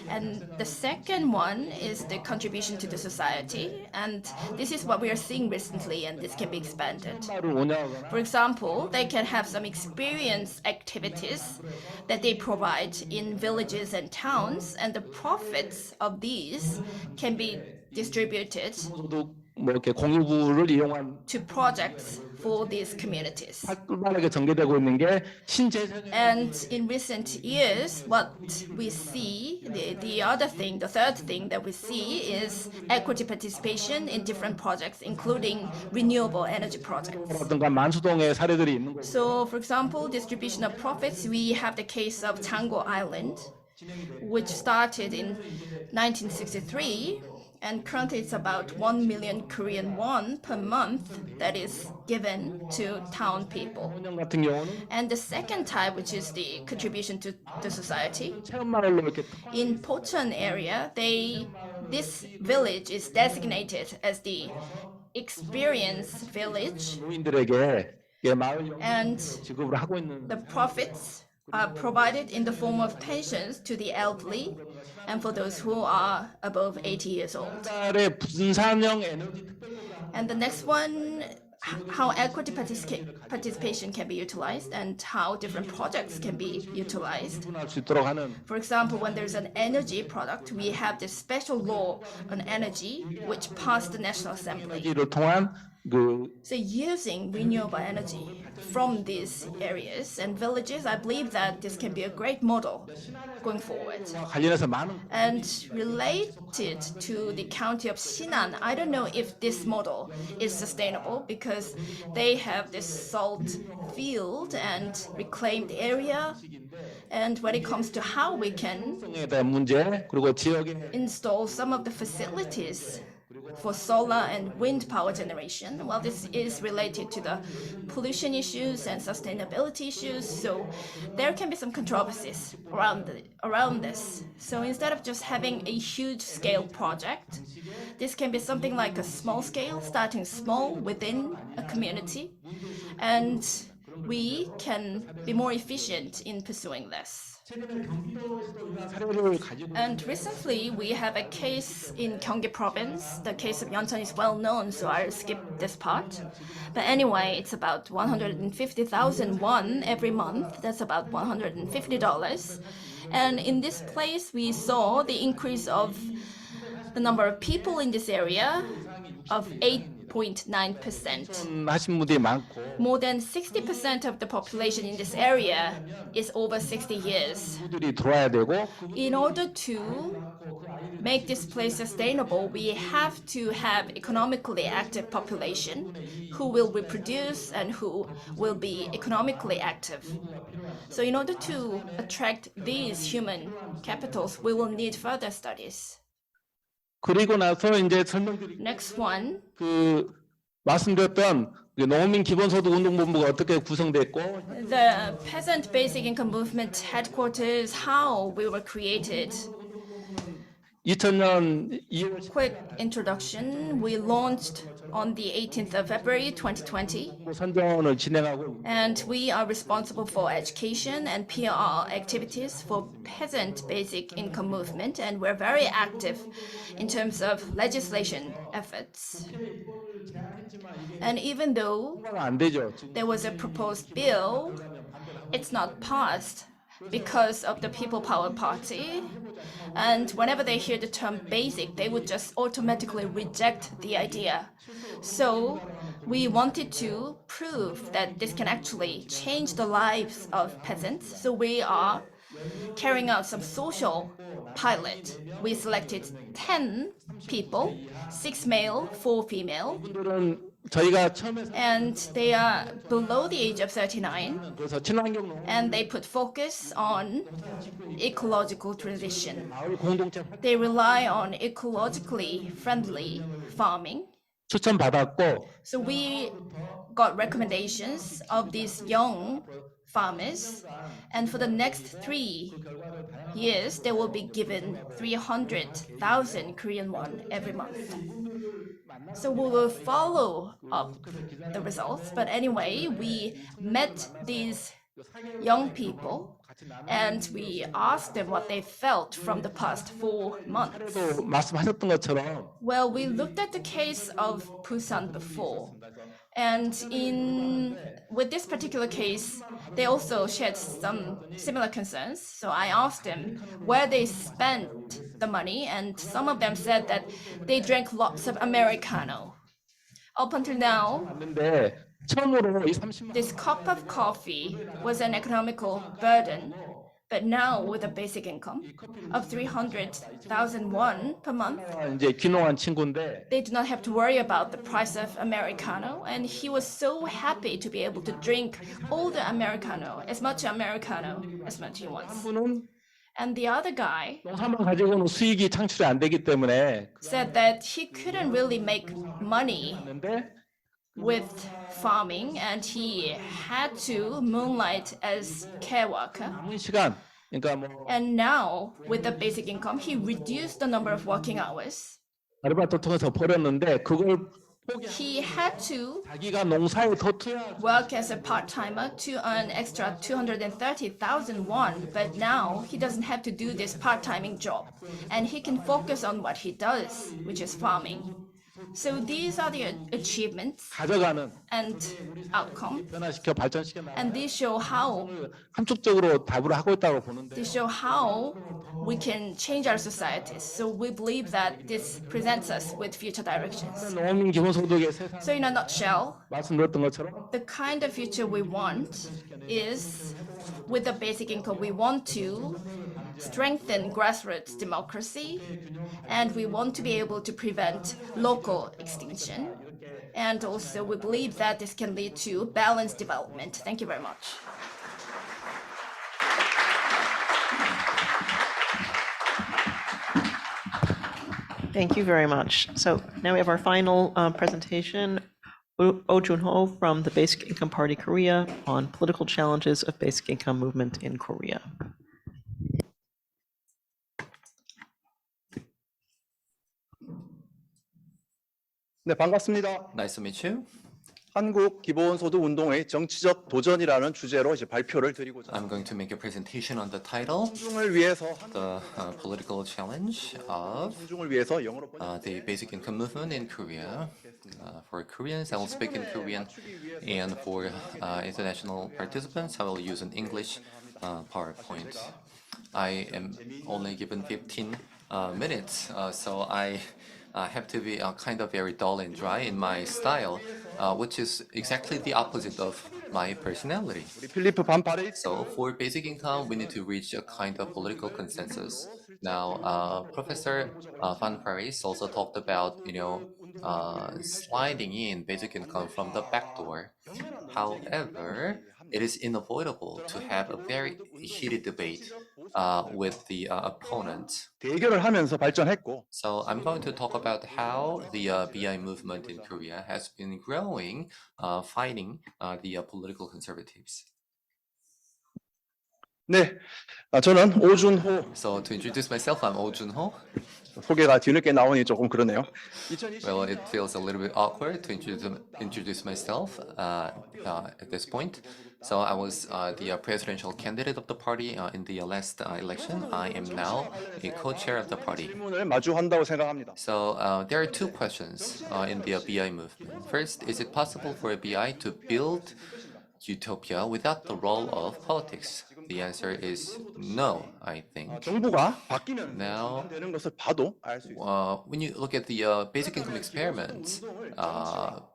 And the second one is the contribution to the society. And this is what we are seeing recently, and this can be expanded. 마을을 운영하거나 For example, they can have some experience activities that they provide in villages and towns, and the profits of these can be distributed 소득 뭐 이렇게 공유부를 이용한 to projects for these communities. 활발하게 전개되고 있는 게 신재생 And in recent years, what we see, the other thing, the third thing that we see is equity participation in different projects, including renewable energy projects. 라든가 만수동의 사례들이 있는 거예요. So, for example, distribution of profits, we have the case of Chango Island, which started in 1963, and currently it's about 1 million Korean won per month that is given to town people. 운영 같은 경우는 And the second type, which is the contribution to the society, 체험마을로 이렇게 in Pocheon area, this village is designated as the experience village, 노인들에게 예, 마을 영 and 지급을 하고 있는 the profits are provided in the form of pensions to the elderly and for those who are above 80 years old. 달의 분산형 에너지 특별히 And the next one, how equity participation can be utilized and how different projects can be utilized. 할 수 있도록 하는 For example, when there's an energy product, we have this special law on energy which passed the National Assembly. 에너지를 통한 그 So using renewable energy from these areas and villages, I believe that this can be a great model going forward. 관련해서 많은 And related to the county of Sinan, I don't know if this model is sustainable because they have this salt field and reclaimed area. And when it comes to how we can 에 대한 문제 그리고 지역의 install some of the facilities for solar and wind power generation, well, this is related to the pollution issues and sustainability issues, so there can be some controversies around this. So instead of just having a huge scale project, this can be something like a small scale, starting small within a community, and we can be more efficient in pursuing this. 사례를 가지고 And recently, we have a case in Gyeonggi province. The case of Yeoncheon is well known, so I'll skip this part. But anyway, it's about 150,000 won every month. That's about $150. And in this place, we saw the increase of the number of people in this area of 8.9%. 하신 분들이 많고 More than 60% of the population in this area is over 60 years. 그들이 들어와야 되고 In order to make this place sustainable, we have to have economically active population who will reproduce and who will be economically active. So in order to attract these human capitals, we will need further studies. 그리고 나서 이제 설명드린 Next one, 그 말씀드렸던 농어민기본소득운동본부가 어떻게 구성됐고 the Peasant Basic Income Movement headquarters, how we were created. 2000년 2월 Quick introduction. We launched on the 18th of February 2020, 선정을 진행하고 and we are responsible for education and PR activities for peasant basic income movement, and we're very active in terms of legislation efforts. And even though 안 되죠. there was a proposed bill, it's not passed because of the People Power Party. And whenever they hear the term basic, they would just automatically reject the idea. So we wanted to prove that this can actually change the lives of peasants. So we are carrying out some social pilot. We selected 10 people, 6 male, 4 female, 분들은 저희가 처음에 and they are below the age of 39. 그래서 친환경 농업 And they put focus on ecological transition. 마을 공동체 They rely on ecologically friendly farming. 추천 받았고 So we got recommendations of these young farmers, and for the next 3 years, they will be given 300,000 Korean won every month. So we will follow up the results. But anyway, we met these young people and we asked them what they felt from the past 4 months. 또 말씀하셨던 것처럼 Well, we looked at the case of Busan before. And with this particular case, they also shared some similar concerns. So I asked them where they spent the money, and some of them said that they drank lots of Americano. Up until now, 했는데 처음으로 이 30만 this cup of coffee was an economical burden. But now, with a basic income of 300,000 won per month, 이제 귀농한 친구인데 they do not have to worry about the price of Americano. And he was so happy to be able to drink all the Americano as much he wants. 분은 And the other guy 농산물 가지고는 수익이 창출이 안 되기 때문에 said that he couldn't really make money 했는데 with farming and he had to moonlight as care worker. 남은 시간 그러니까 뭐 And now, with the basic income, he reduced the number of working hours. 아르바이트 통해서 벌었는데 그걸 포기 He had to 자기가 농사에 더 투여 work as a part-timer to earn extra 230,000 won, but now he doesn't have to do this part-timing job and he can focus on what he does, which is farming. So these are the achievements 가져가는 and outcome, 변화시켜 발전시켜 나가는 and these show how 함축적으로 답을 하고 있다고 보는데 they show how we can change our societies. So we believe that this presents us with future directions. 농어민 기본소득의 세상 So in a nutshell, 말씀드렸던 것처럼 the kind of future we want is, with the basic income, we want to strengthen grassroots democracy, and we want to be able to prevent local extinction. And also, we believe that this can lead to balanced development. Thank you very much. Thank you very much. So now we have our final presentation, Junho from the Basic Income Party Korea on political challenges of basic income movement in Korea. 네, 반갑습니다. Nice to meet you. 한국 기본소득 운동의 정치적 도전이라는 주제로 이제 발표를 드리고자 I'm going to make a presentation on the title, 공중을 위해서 the political challenge of 공중을 위해서 영어로 the basic income movement in Korea. For Koreans, I will speak in Korean, and for international participants, I will use an English PowerPoint. I am only given 15 minutes, so I have to be kind of very dull and dry in my style, which is exactly the opposite of my personality. 우리 필리프 반파레이트 So for basic income, we need to reach a kind of political consensus. Now, Professor Van Parijs also talked about, sliding in basic income from the back door. However, it is unavoidable to have a very heated debate with the opponent. 대결을 하면서 발전했고 So I'm going to talk about how the BI movement in Korea has been growing, fighting the political conservatives. 네, 저는 오준호 So to introduce myself, I'm Oh Junho. 소개가 뒤늦게 나오니 조금 그러네요. Well, it feels a little bit awkward to introduce myself at this point. So I was the presidential candidate of the party in the last election. I am now a co-chair of the party. 질문을 마주한다고 생각합니다. So there are two questions in the BI movement. First, is it possible for a BI to build utopia without the role of politics? The answer is no, I think. 정부가 바뀌면 Now, 되는 것을 봐도 알 수 있습니다. when you look at the basic income experiments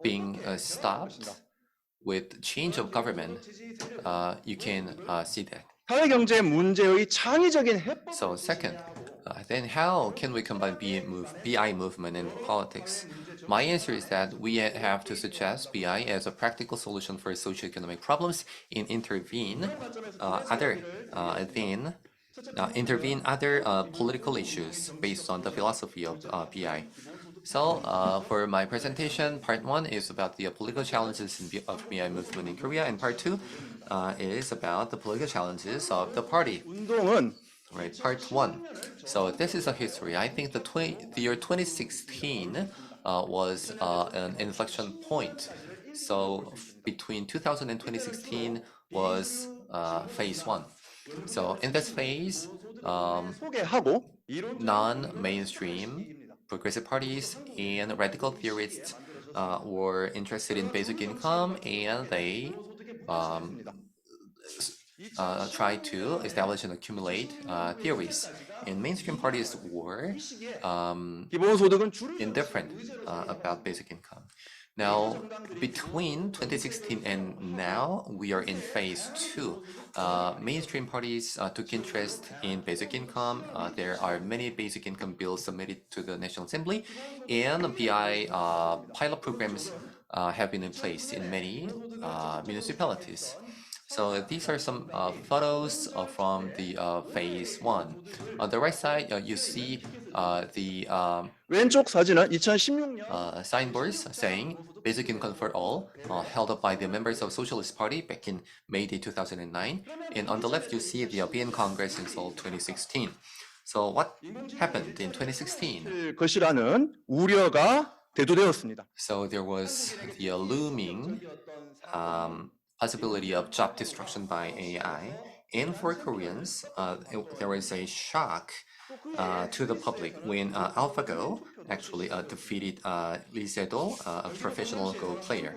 being stopped with change of government, you can see that. 사회 경제 문제의 창의적인 해법 So second, then how can we combine BI movement and politics? My answer is that we have to suggest BI as a practical solution for socioeconomic problems and intervene other political issues based on the philosophy of BI. So for my presentation, part 1 is about the political challenges of BI movement in Korea, and part 2 is about the political challenges of the party. 운동은 Right, part 1. So this is a history. I think the year 2016 was an inflection point. So between 2000 and 2016 was phase 1. So in this phase, 소개하고 이론 non-mainstream progressive parties and radical theorists were interested in basic income, and they tried to establish and accumulate theories. And mainstream parties were 기본소득은 주로 indifferent about basic income. Now, between 2016 and now, we are in phase 2. Mainstream parties took interest in basic income. There are many basic income bills submitted to the National Assembly, and BI pilot programs have been in place in many municipalities. So these are some photos from the phase 1. On the right side, you see the 왼쪽 사진은 2016년 signboards saying basic income for all, held up by the members of Socialist Party back in May 2009. And on the left, you see the PN Congress in Seoul 2016. So what happened in 2016? 것이라는 우려가 대두되었습니다. So there was the looming possibility of job destruction by AI. And for Koreans, there was a shock to the public when AlphaGo actually defeated Lee Sedol, a professional Go player.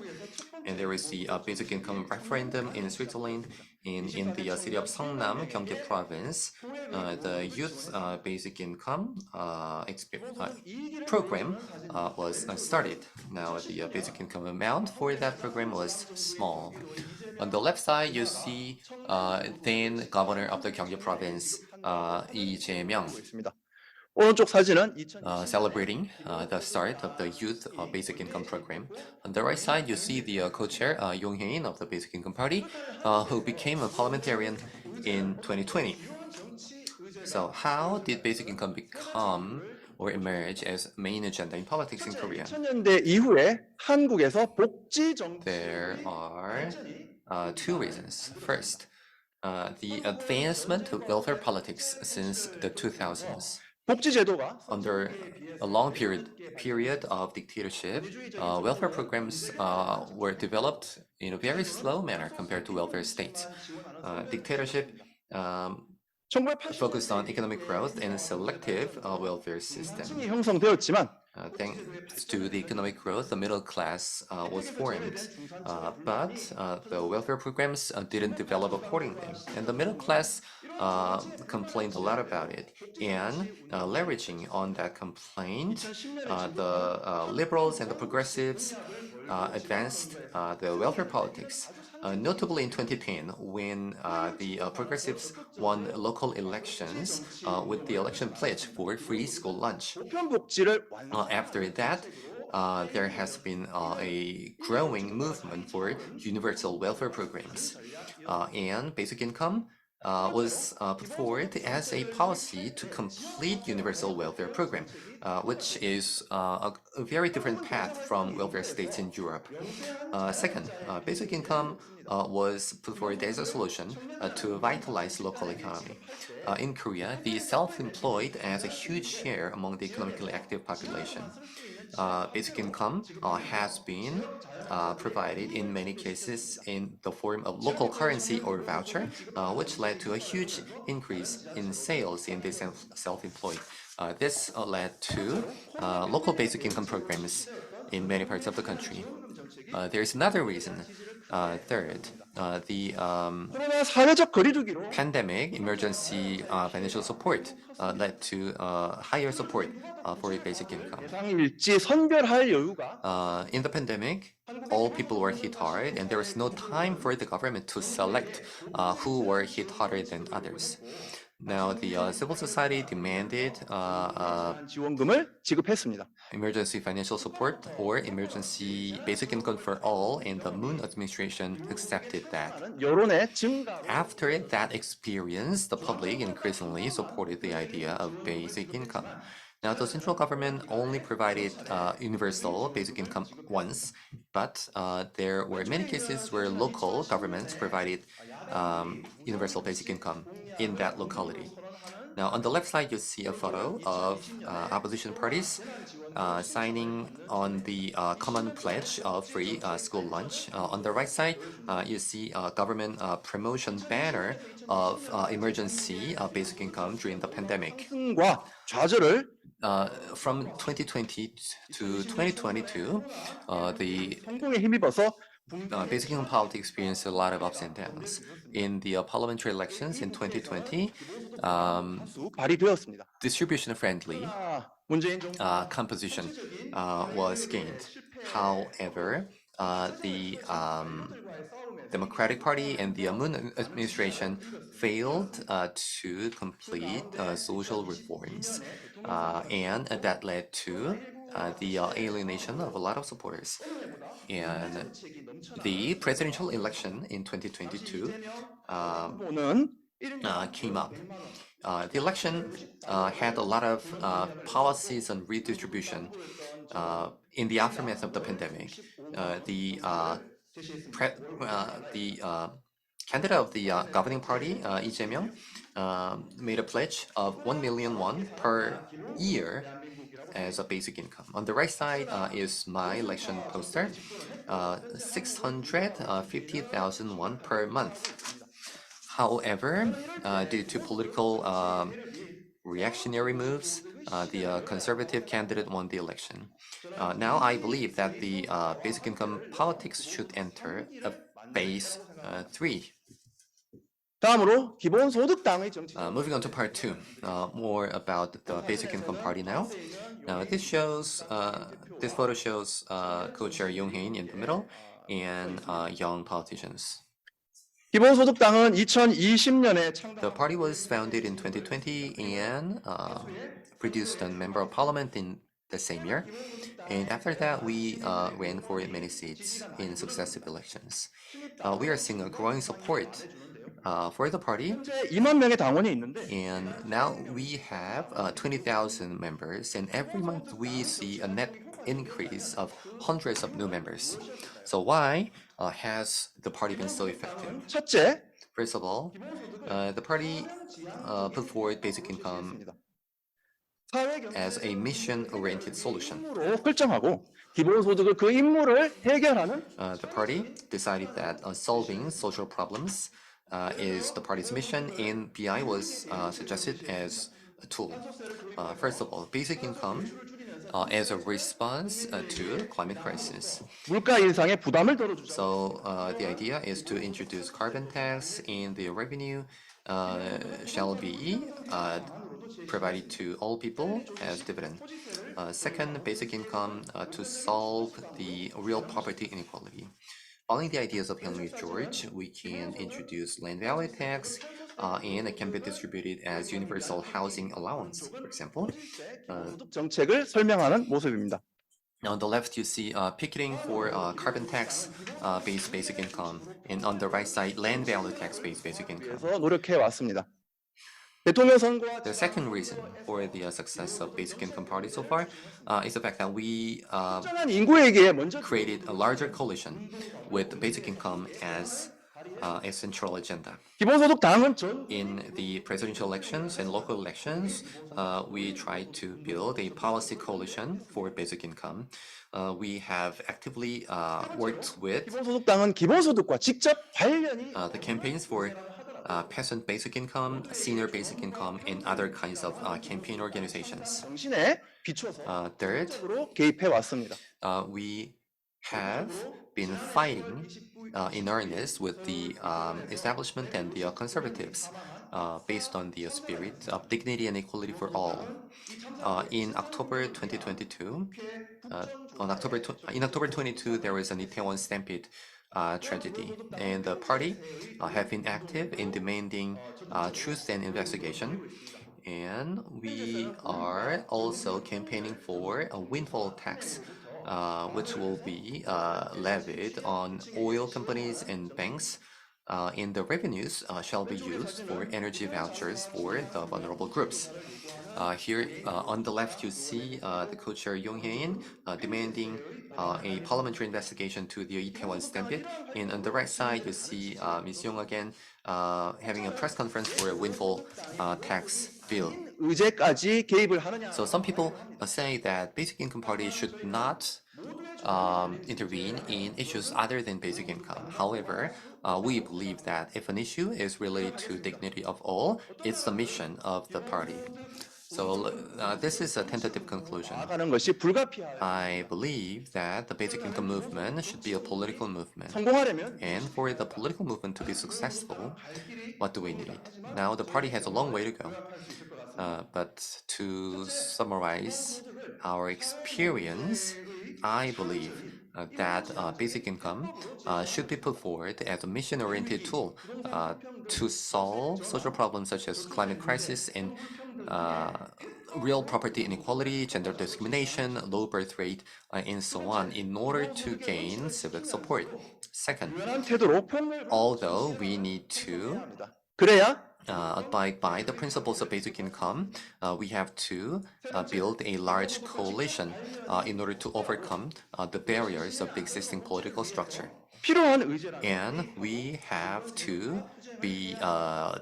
And there was the basic income referendum in Switzerland. In the city of Seongnam, Gyeonggi province, the youth basic income program was started. Now the basic income amount for that program was small. On the left side, you see then governor of the Gyeonggi province, Lee Jae-myung, 있습니다. 오른쪽 사진은 2000 celebrating the start of the youth basic income program. On the right side, you see the co-chair Jeonghee of the Basic Income Party, who became a parliamentarian in 2020. So how did basic income become or emerge as main agenda in politics in Korea? 2000년대 이후에 한국에서 복지 정책 There are two reasons. First, the advancement of welfare politics since the 2000s. 복지 제도가 Under a long period of dictatorship, welfare programs were developed in a very slow manner compared to welfare states. Dictatorship 1980년이 focused on economic growth and selective welfare system. 형성되었지만 Thanks to the economic growth, the middle class was formed, but the welfare programs didn't develop accordingly. And the middle class complained a lot about it. And leveraging on that complaint, the liberals and the progressives advanced the welfare politics. Notably in 2010, when the progressives won local elections with the election pledge for free school lunch. 보편복지를 After that, there has been a growing movement for universal welfare programs. And basic income was put forward as a policy to complete universal welfare program, which is a very different path from welfare states in Europe. Second, basic income was put forward as a solution to vitalize local economy. In Korea, the self-employed has a huge share among the economically active population. Basic income has been provided in many cases in the form of local currency or voucher, which led to a huge increase in sales in the self-employed. This led to local basic income programs in many parts of the country. There's another reason. Third, the 그러나 사회적 거리두기로 pandemic emergency financial support led to higher support for basic income. 대상일지 선별할 여유가 In the pandemic, all people were hit hard, and there was no time for the government to select who were hit harder than others. Now, the civil society demanded 지원금을 지급했습니다. emergency financial support or emergency basic income for all, and the Moon administration accepted that. 여론의 증가 After that experience, the public increasingly supported the idea of basic income. Now, the central government only provided universal basic income once, but there were many cases where local governments provided universal basic income in that locality. Now, on the left side, you see a photo of opposition parties signing on the common pledge of free school lunch. On the right side, you see a government promotion banner of emergency basic income during the pandemic. 과 좌절을 From 2020 to 2022, the 성공에 힘입어서 basic income politics experienced a lot of ups and downs. In the parliamentary elections in 2020, 발휘되었습니다. distribution-friendly 문재인 정부 composition was gained. However, the Democratic Party and the Moon administration failed to complete social reforms, and that led to the alienation of a lot of supporters. And the presidential election in 2022 후보는 came up. The election had a lot of policies on redistribution in the aftermath of the pandemic. The candidate of the governing party, Lee Jae-myung, made a pledge of 1 million won per year as a basic income. On the right side is my election poster, 650,000 won per month. However, due to political reactionary moves, the conservative candidate won the election. Now I believe that the basic income politics should enter a phase 3. 다음으로 기본소득당의 정치 Moving on to part 2, more about the basic income party now. This photo shows co-chair Jeonghee in the middle and young politicians. 기본소득당은 2020년에 The party was founded in 2020 and produced a member of parliament in the same year. And after that, we ran for many seats in successive elections. We are seeing a growing support for the party. 2만 명의 당원이 있는데 And now we have 20,000 members, and every month we see a net increase of hundreds of new members. So why has the party been so effective? 첫째, First of all, the party put forward basic income as a mission-oriented solution. 임무로 설정하고 기본소득을 그 임무를 해결하는 The party decided that solving social problems is the party's mission, and BI was suggested as a tool. First of all, basic income as a response to climate crisis. 물가 인상의 부담을 덜어주자. So the idea is to introduce carbon tax, and the revenue shall be provided to all people as dividend. Second, basic income to solve the real poverty inequality. Following the ideas of Henry George, we can introduce land value tax, and it can be distributed as universal housing allowance, for example. 소득 정책을 설명하는 모습입니다. On the left, you see picketing for carbon tax based basic income, and on the right side, land value tax based basic income. 그래서 노력해 왔습니다. 대통령 선거와 The second reason for the success of basic income party so far is the fact that we 진정한 인구에게 먼저 created a larger coalition with the basic income as a central agenda. 기본소득당은 전 In the presidential elections and local elections, we tried to build a policy coalition for basic income. We have actively worked with 기본소득당은 기본소득과 직접 관련이 the campaigns for peasant basic income, senior basic income, and other kinds of campaign organizations. 정신에 비춰서 Third, 적극적으로 개입해 왔습니다. we have been fighting in earnest with the establishment and the conservatives based on the spirit of dignity and equality for all. In October 2022, in October 22, there was an Itaewon Stampede tragedy, and the party have been active in demanding truth and investigation. And we are also campaigning for a windfall tax, which will be levied on oil companies and banks, and the revenues shall be used for energy vouchers for the vulnerable groups. Here on the left, you see the co-chair Jeonghee demanding a parliamentary investigation to the Itaewon Stampede, and on the right side, you see Ms. Young again having a press conference for a windfall tax bill. 의제까지 개입을 하느냐? So some people say that basic income party should not intervene in issues other than basic income. However, we believe that if an issue is related to dignity of all, it's the mission of the party. So this is a tentative conclusion. 나아가는 것이 불가피하다. I believe that the basic income movement should be a political movement. 성공하려면 And for the political movement to be successful, what do we need? Now, the party has a long way to go. But to summarize our experience, I believe that basic income should be put forward as a mission-oriented tool to solve social problems such as climate crisis and real property inequality, gender discrimination, low birth rate, and so on, in order to gain civic support. Second, 유연한 태도로 평을 although we need to 그래야 abide by the principles of basic income, we have to build a large coalition in order to overcome the barriers of the existing political structure. 필요한 의제라. And we have to be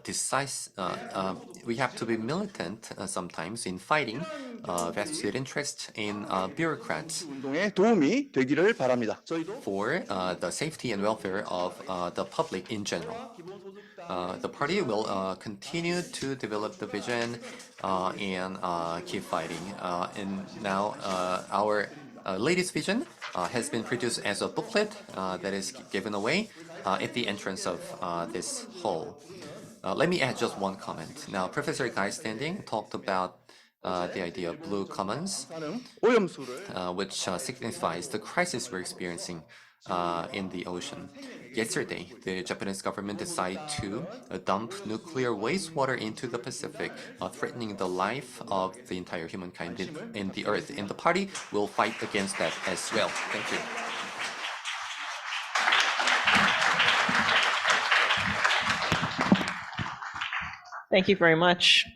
decisive. We have to be militant sometimes in fighting vested interest in bureaucrats 운동에 도움이 되기를 바랍니다. 저희도 for the safety and welfare of the public in general. The party will continue to develop the vision and keep fighting. And now our latest vision has been produced as a booklet that is given away at the entrance of this hall. Let me add just one comment. Now, Professor Guy Standing talked about the idea of blue commons, 사는 오염수를 which signifies the crisis we're experiencing in the ocean. Yesterday, the Japanese government decided to dump nuclear wastewater into the Pacific, threatening the life of the entire humankind in the earth. And the party will fight against that as well. Thank you. Thank you very much,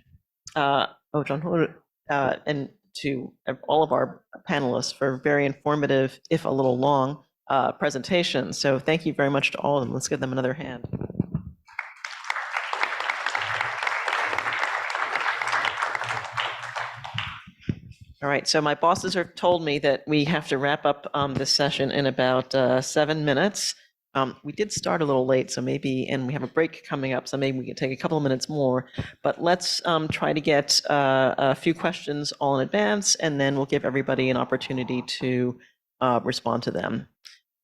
Junho, and to all of our panelists for very informative, if a little long, presentations. So thank you very much to all of them. Let's give them another hand. All right, so my bosses have told me that we have to wrap up this session in about 7 minutes. We did start a little late, so maybe, and we have a break coming up, so maybe we can take a couple of minutes more. But let's try to get a few questions all in advance, and then we'll give everybody an opportunity to respond to them.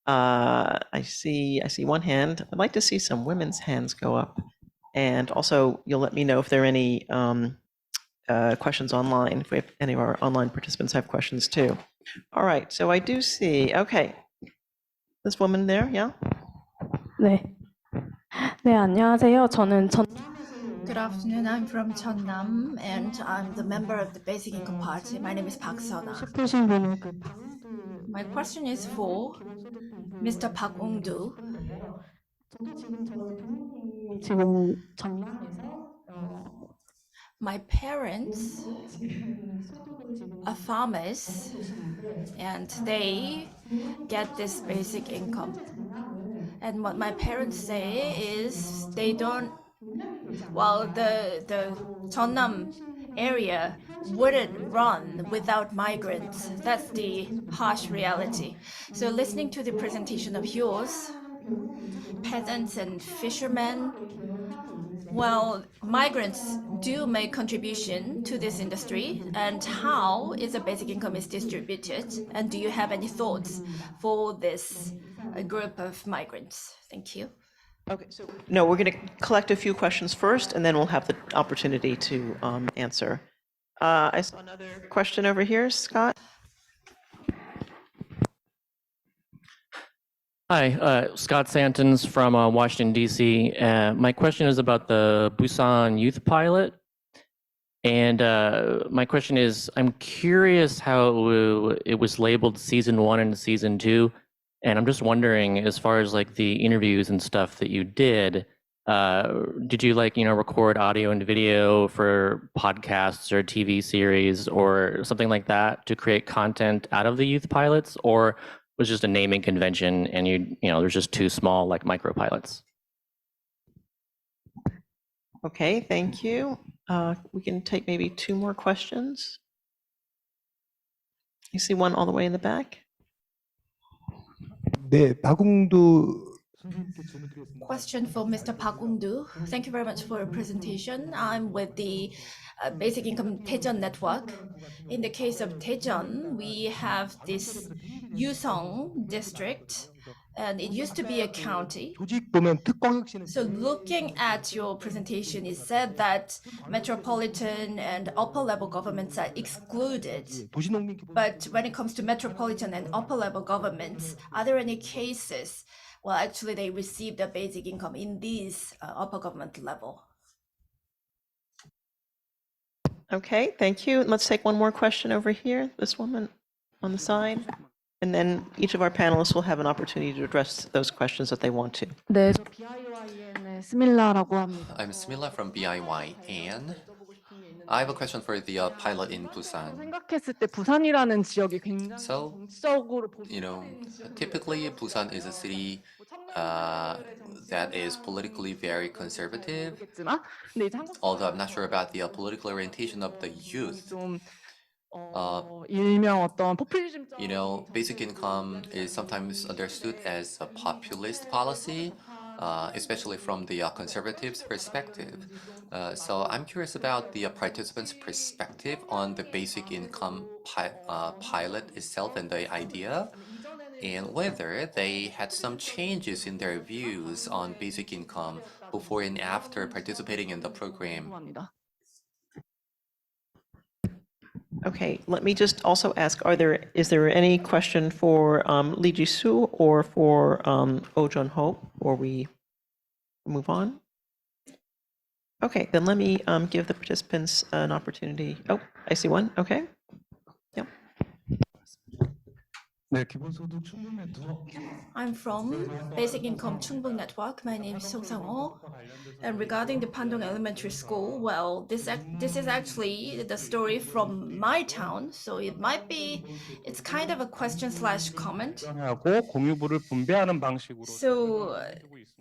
I see one hand. I'd like to see some women's hands go up. And also, you'll let me know if there are any questions online, if we have any of our online participants have questions too. All right, so I do see, okay. This woman there, yeah? 네. 네, 안녕하세요. 저는 Good afternoon. I'm from Cheonnam, and I'm the member of the Basic Income Party. My name is Park Seona. 싶으신 분은 그 방들 My question is for Mr. Park Woongdu. 지금 전남에서 My parents are farmers and they get this basic income. And what my parents say is they don't, well, the Jeonnam area wouldn't run without migrants. That's the harsh reality. So listening to the presentation of yours, peasants and fishermen, well, migrants do make contribution to this industry, and how is the basic income is distributed? And do you have any thoughts for this group of migrants? Thank you. Okay, so No, we're going to collect a few questions first, and then we'll have the opportunity to answer. I saw another question over here, Scott. Hi, Scott Santons from Washington, D.C. My question is about the Busan Youth Pilot. And my question is, I'm curious how it was labeled Season 1 and Season 2. And I'm just wondering, as far as like the interviews and stuff that you did you record audio and video for podcasts or TV series or something like that to create content out of the youth pilots? Or was just a naming convention and there's just two small like micro pilots? Okay, thank you. We can take maybe two more questions. You see one all the way in the back? 네, 박웅두 Question for Mr. Park Woongdu. Thank you very much for your presentation. I'm with the Basic Income Daejeon Network. In the case of Daejeon, we have this Yusong district, and it used to be a county. 조직 보면 특광혁신 So looking at your presentation, it said that metropolitan and upper level governments are excluded. 도시농민기본 But when it comes to metropolitan and upper level governments, are there any cases? Well, actually, they received a basic income in these upper government level. Okay, thank you. Let's take one more question over here, this woman on the side. And then each of our panelists will have an opportunity to address those questions that they want to. 네, 저 BIYN의 스밀라라고 합니다. I'm Smila from BIYN. I have a question for the pilot in Busan. 생각했을 때 부산이라는 지역이 굉장히 So, 정치적으로 typically Busan is a city that is politically very conservative. 보겠지만 근데 이제 한국 Although I'm not sure about the political orientation of the youth. 좀 일명 어떤 포퓰리즘 Basic income is sometimes understood as a populist policy, especially from the conservatives' perspective. So I'm curious about the participants' perspective on the basic income pilot itself and the idea, and whether they had some changes in their views on basic income before and after participating in the program. 합니다. Okay, let me just also ask, is there any question for Lee Jisoo or for Junho, or we move on? Okay, then let me give the participants an opportunity. Oh, I see one. Okay. Yeah. 네, 기본소득 충분 네트워크 I'm from Basic Income Chungbuk Network. My name is Song Sang-ho. And regarding the Pandong Elementary School, well, this is actually the story from my town. So it's kind of a question/comment. 하고 공유부를 분배하는 방식으로 So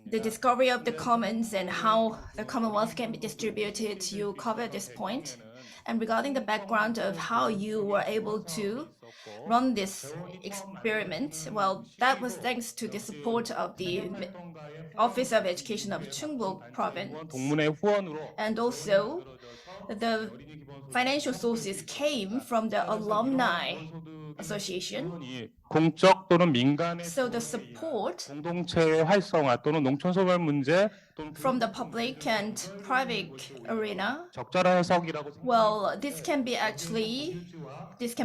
the discovery of the commons and how the Commonwealth can be distributed, you cover this point. And regarding the background of how you were able to run this experiment, well, that was thanks to the support of the Office of Education of Chungbuk Province. 동문회 후원으로 And also, the financial sources came from the alumni association. 공적 또는 민간의 So the support 공동체의 활성화 또는 농촌소멸 문제 또는 from the public and private arena, 적절한 해석이라고 well, this can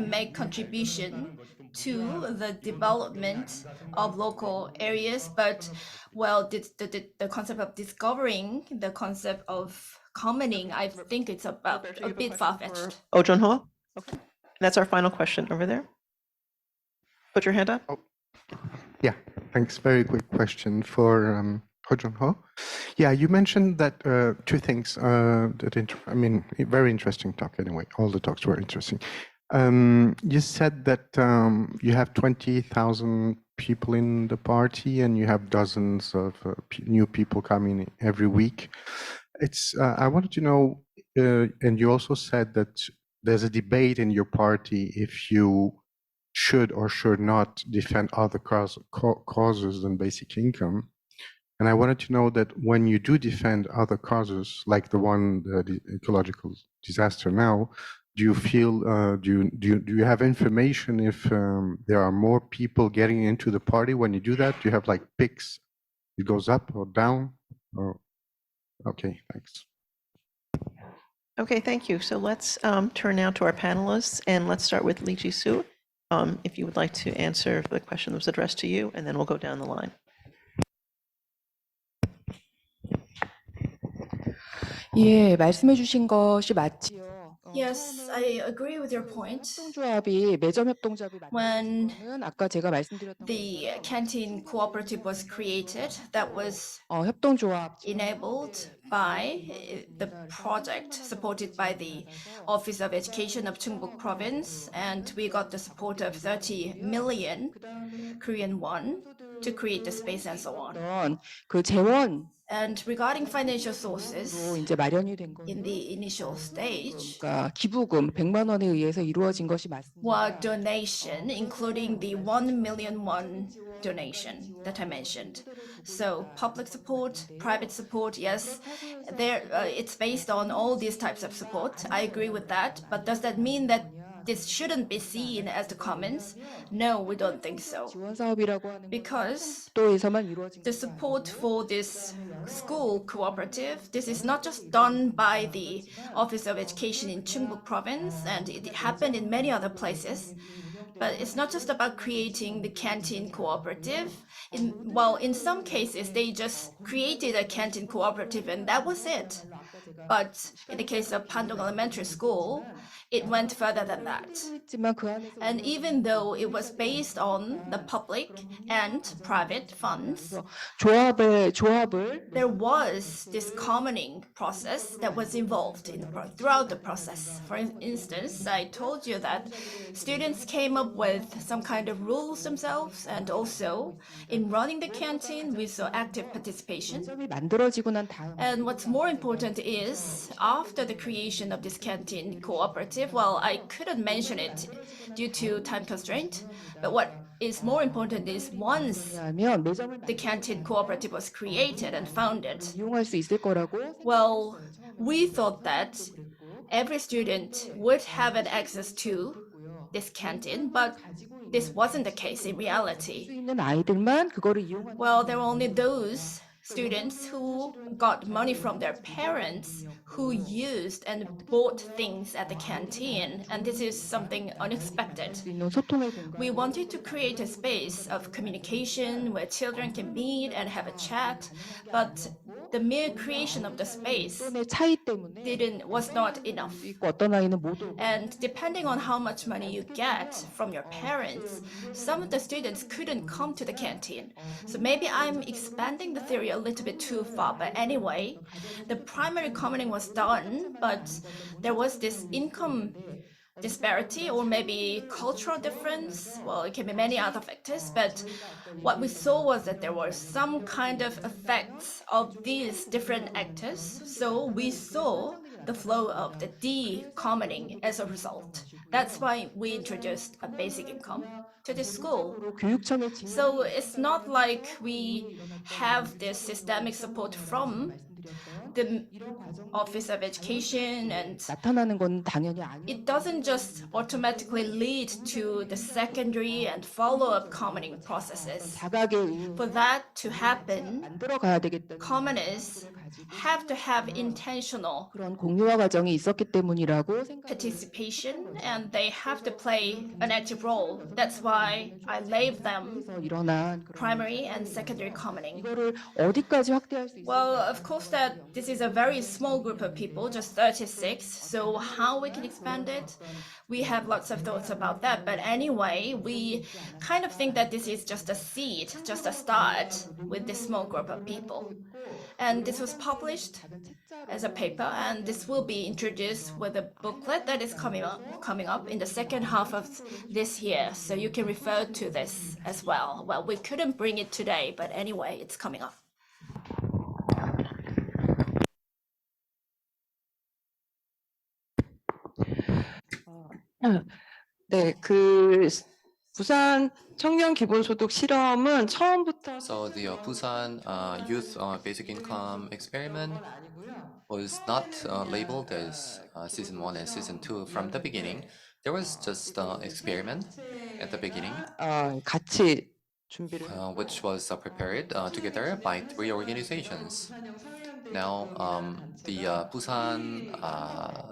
make contribution to the development of local areas, but well, the concept of discovering the concept of commoning, I think it's about a bit far-fetched. Junho? Okay. That's our final question over there. put your hand up. Yeah, thanks. Very quick question for Junho. Yeah, you mentioned that two things. Very interesting talk. Anyway, all the talks were interesting. You said that you have 20,000 people in the party, and you have dozens of new people coming every week. I wanted to know, and you also said that there's a debate in your party if you should or should not defend other causes than basic income. And I wanted to know that when you do defend other causes, like the ecological disaster now, do you feel, do you have information if there are more people getting into the party when you do that? Do you have like peaks? It goes up or down? Or okay, thanks. Okay, thank you. So let's turn now to our panelists, and let's start with Jisoo. If you would like to answer the question that was addressed to you, and then we'll go down the line. 예, 말씀해 주신 것이 맞지요. Yes, I agree with your point. 협동조합이 매점 협동조합이 When 만들어진 아까 제가 말씀드렸던 the canteen cooperative was created, that was 협동조합 enabled by the project supported by the Office of Education of Chungbuk Province, and we got the support of 30 million Korean won to create the space and so on. 그 재원 And regarding financial sources, 이제 마련이 된 in the initial stage, 그러니까 기부금 100만 원에 의해서 이루어진 것이 맞습니다. were donation, including the 1 million won donation that I mentioned. So public support, private support, yes, it's based on all these types of support. I agree with that, but does that mean that this shouldn't be seen as the commons? No, we don't think so. 지원 사업이라고 하는 Because 것도에서만 이루어진 the support for this school cooperative, this is not just done by the Office of Education in Chungbuk Province, and it happened in many other places. But it's not just about creating the canteen cooperative. In some cases, they just created a canteen cooperative and that was it. But in the case of Pandong Elementary School, it went further than that. And even though it was based on the public and private funds, there was this commoning process that was involved throughout the process. For instance, I told you that students came up with some kind of rules themselves, and also in running the canteen, we saw active participation. And what's more important is, after the creation of this canteen cooperative, well, I couldn't mention it due to time constraint, but what is more important is once the canteen cooperative was created and founded, well, we thought that every student would have an access to this canteen, but this wasn't the case in reality. Well, there were only those students who got money from their parents who used and bought things at the canteen, and this is something unexpected. We wanted to create a space of communication where children can meet and have a chat, but the mere creation of the space was not enough. And depending on how much money you get from your parents, some of the students couldn't come to the canteen. So maybe I'm expanding the theory a little bit too far, but anyway, the primary commoning was done, but there was this income disparity or maybe cultural difference. Well, it can be many other factors, but what we saw was that there were some kind of effects of these different actors. So we saw the flow of the decommoning as a result. That's why we introduced a basic income to the school. So it's not like we have this systemic support from the Office of Education, and it doesn't just automatically lead to the secondary and follow-up commoning processes. For that to happen, commoners have to have intentional participation, and they have to play an active role. That's why I labeled them primary and secondary commoning. Well, of course, that this is a very small group of people, just 36. So how we can expand it, we have lots of thoughts about that. But anyway, we kind of think that this is just a seed, just a start with this small group of people. And this was published as a paper, and this will be introduced with a booklet that is coming up in the second half of this year. So you can refer to this as well. Well, we couldn't bring it today, but anyway, it's coming up. 네, 그 부산 청년 기본소득 실험은 처음부터 So the Busan Youth Basic Income Experiment was not labeled as Season 1 and Season 2 from the beginning. There was just experiment at the beginning, 같이 준비를 which was prepared together by 3 organizations. Now, the Busan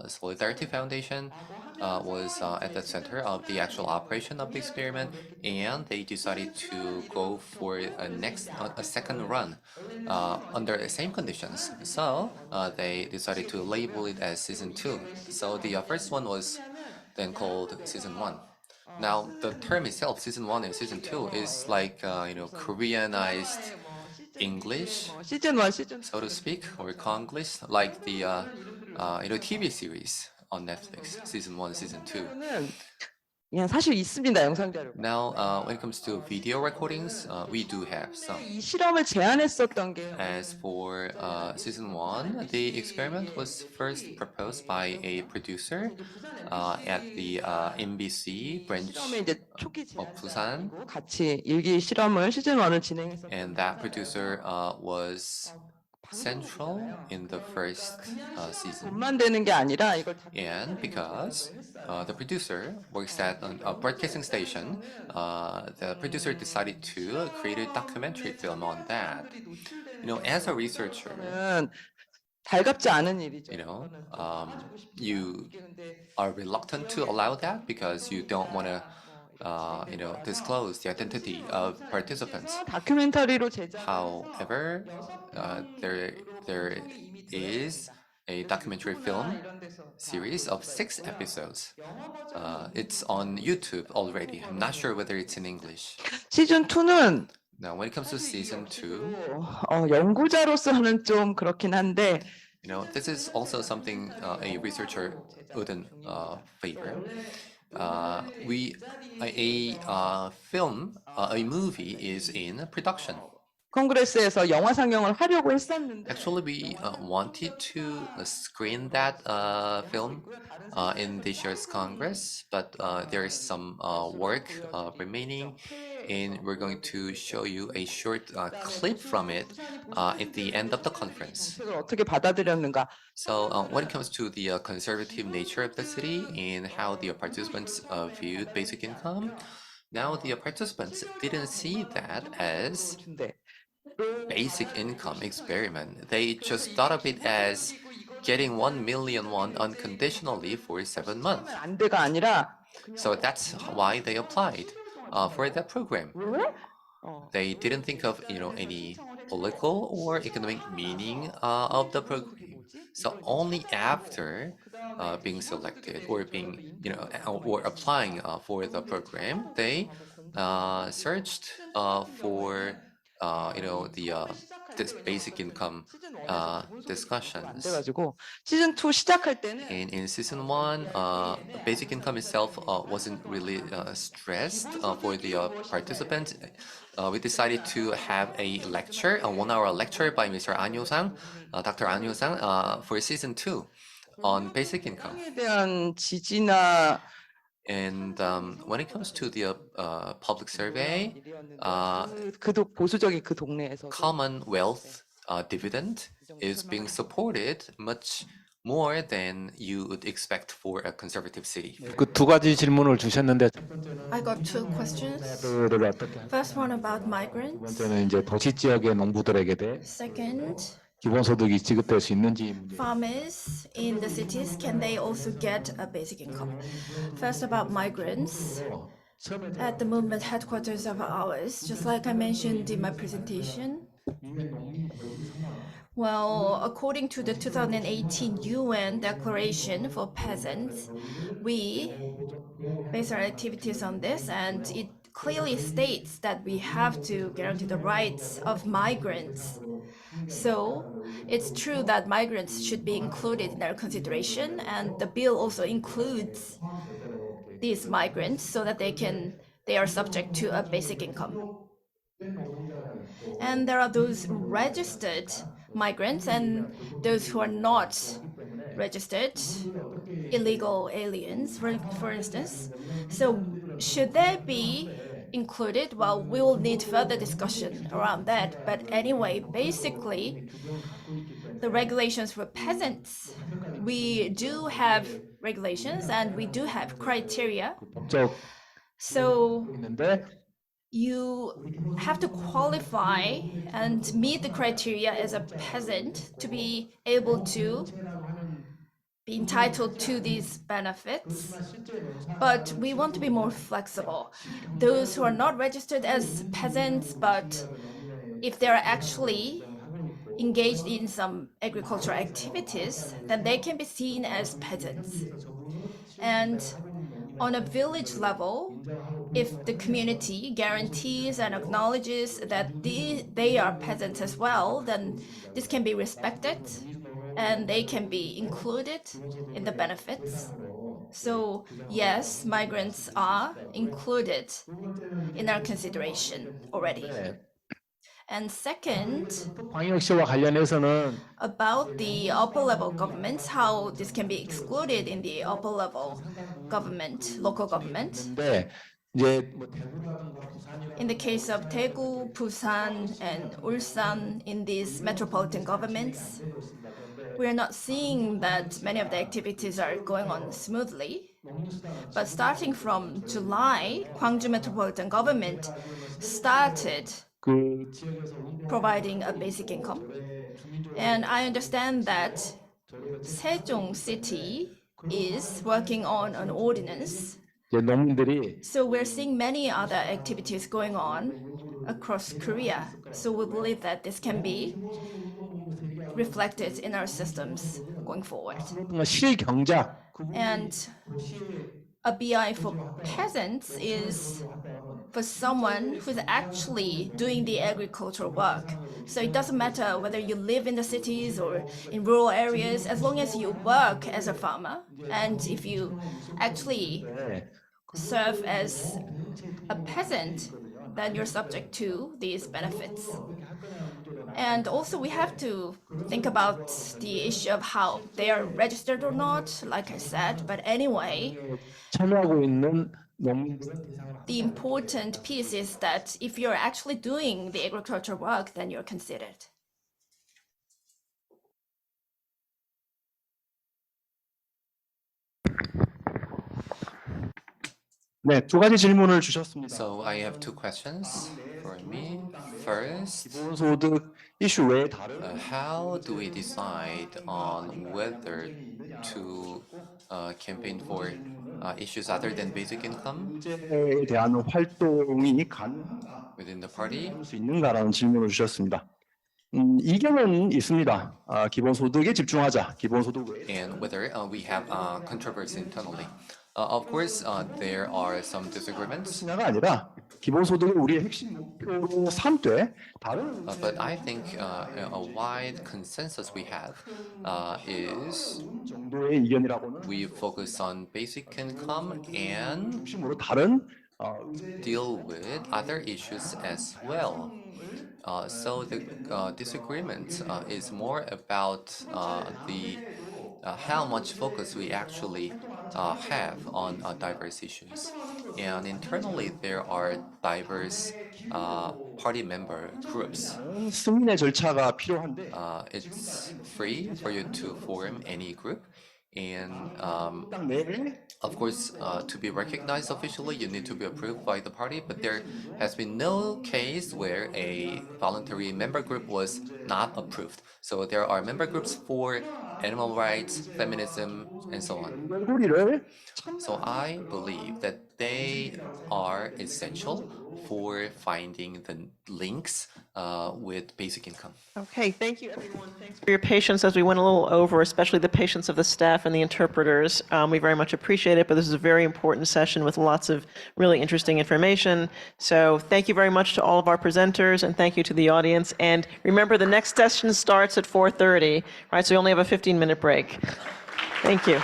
Solidarity Foundation was at the center of the actual operation of the experiment, and they decided to go for a second run under the same conditions. So they decided to label it as Season 2. So the first one was then called Season 1. Now, the term itself, Season 1 and Season 2, is like, Koreanized English, 시즌 1, 시즌 so to speak, or Konglish, like the TV series on Netflix, Season 1, Season 2. 2는 그냥 사실 있습니다, 영상 자료. Now, when it comes to video recordings, we do have some. 이 실험을 제안했었던 게 As for Season 1, the experiment was first proposed by a producer at the MBC branch 실험의 이제 초기 of Busan, 제안을 같이 일기 실험을 시즌 1을 진행했었고 and that producer was central in the first season. 돈만 되는 게 아니라 이걸 다 And because the producer works at a broadcasting station, the producer decided to create a documentary film on that. As a researcher, 는 달갑지 않은 일이죠. You are reluctant to allow that because you don't want to, disclose the identity of participants. 다큐멘터리로 제작. However, there is a documentary film series of 6 episodes. It's on YouTube already. I'm not sure whether it's in English. 시즌 2는 Now, when it comes to Season 2, 연구자로서는 좀 그렇긴 한데 this is also something a researcher wouldn't favor. A movie is in production. 콩그레스에서 영화 상영을 하려고 했었는데 Actually, we wanted to screen that film in this year's Congress, but there is some work remaining, and we're going to show you a short clip from it at the end of the conference. 그걸 어떻게 받아들였는가? So when it comes to the conservative nature of the city and how the participants viewed basic income, now the participants didn't see that as basic income experiment. They just thought of it as getting 1 million won unconditionally for 7 months. 안 돼가 아니라 So that's why they applied for that program. They didn't think of any political or economic meaning of the program. So only after being selected or being or applying for the program, they searched for this basic income discussions. 그래가지고 시즌 2 시작할 때는 And in Season 1, basic income itself wasn't really stressed for the participants. We decided to have a lecture, a 1-hour lecture by Mr. An Yo-sang, Dr. An Yo-sang, for Season 2 on basic income. 에 대한 지지나 And when it comes to the public survey, 보수적인 그 동네에서 Commonwealth dividend is being supported much more than you would expect for a conservative city. 그 두 가지 질문을 주셨는데 I got 2 questions. 를 어떻게 First one about 두 migrants. 번째는 이제 도시 지역의 농부들에게 대해 Second, 기본소득이 지급될 수 있는지 문제. farmers in the cities, can they also get a basic income? First about migrants. At the movement headquarters of ours, just like I mentioned in my presentation, Well, according to the 2018 UN Declaration for Peasants, we base our activities on this, and it clearly states that we have to guarantee the rights of migrants. So it's true that migrants should be included in our consideration, and the bill also includes these migrants so that they are subject to a basic income. And there are those registered migrants and those who are not registered, illegal aliens, for instance. So should they be included? Well, we will need further discussion around that. But anyway, basically, the regulations for peasants, we do have regulations and we do have criteria. So you have to qualify and meet the criteria as a peasant to be able to be entitled to these benefits. But we want to be more flexible. Those who are not registered as peasants, but if they're actually engaged in some agricultural activities, then they can be seen as peasants. And on a village level, if the community guarantees and acknowledges that they are peasants as well, then this can be respected and they can be included in the benefits. So yes, migrants are included in our consideration already. And second, 광역시와 관련해서는 about the upper level governments, how this can be excluded in the upper level government, local government. 네, 이제 In the case of Daegu, Busan, and Ulsan, in these metropolitan governments, we are not seeing that many of the activities are going on smoothly. But starting from July, Gwangju metropolitan government started providing a basic income. And I understand that Sejong City is working on an ordinance. 농민들이 So we're seeing many other activities going on across Korea. So we believe that this can be reflected in our systems going forward. 실경작 And a BI for peasants is for someone who's actually doing the agricultural work. So it doesn't matter whether you live in the cities or in rural areas, as long as you work as a farmer, and if you actually serve as a peasant, then you're subject to these benefits. And also we have to think about the issue of how they are registered or not, like I said, but anyway, 참여하고 있는 the important piece is that if you're actually doing the agricultural work, then you're considered. 네, 두 가지 질문을 주셨습니다. So I have two questions for me. First, 기본소득 이슈 외에 다른 how do we decide on whether to campaign for issues other than basic income 문제에 대한 활동이 가능한가 within the party? 할 수 있는가라는 질문을 주셨습니다. 이견은 있습니다. 기본소득에 집중하자. 기본소득 외에 And whether we have controversy internally. Of course, there are some disagreements, 가 아니라 기본소득을 우리의 핵심 목표로 삼되 다른 but I think a wide consensus we have is 정도의 이견이라고는 we focus on basic income and 핵심으로 다른 deal with other issues as well. So the disagreement is more about the how much focus we actually have on diverse issues. And internally, there are diverse party member groups. 승인의 절차가 필요한데 It's free for you to form any group. And 딱 내에 of course, to be recognized officially, you need to be approved by the party, but there has been no case where a voluntary member group was not approved. So there are member groups for animal rights, feminism, and so on. 연결고리를 So I believe that they are essential for finding the links with basic income. Okay, thank you, everyone. Thanks for your patience as we went a little over, especially the patience of the staff and the interpreters. We very much appreciate it, but this is a very important session with lots of really interesting information. So thank you very much to all of our presenters, and thank you to the audience. And remember, the next session starts at 4:30, right? So you only have a 15-minute break. Thank you.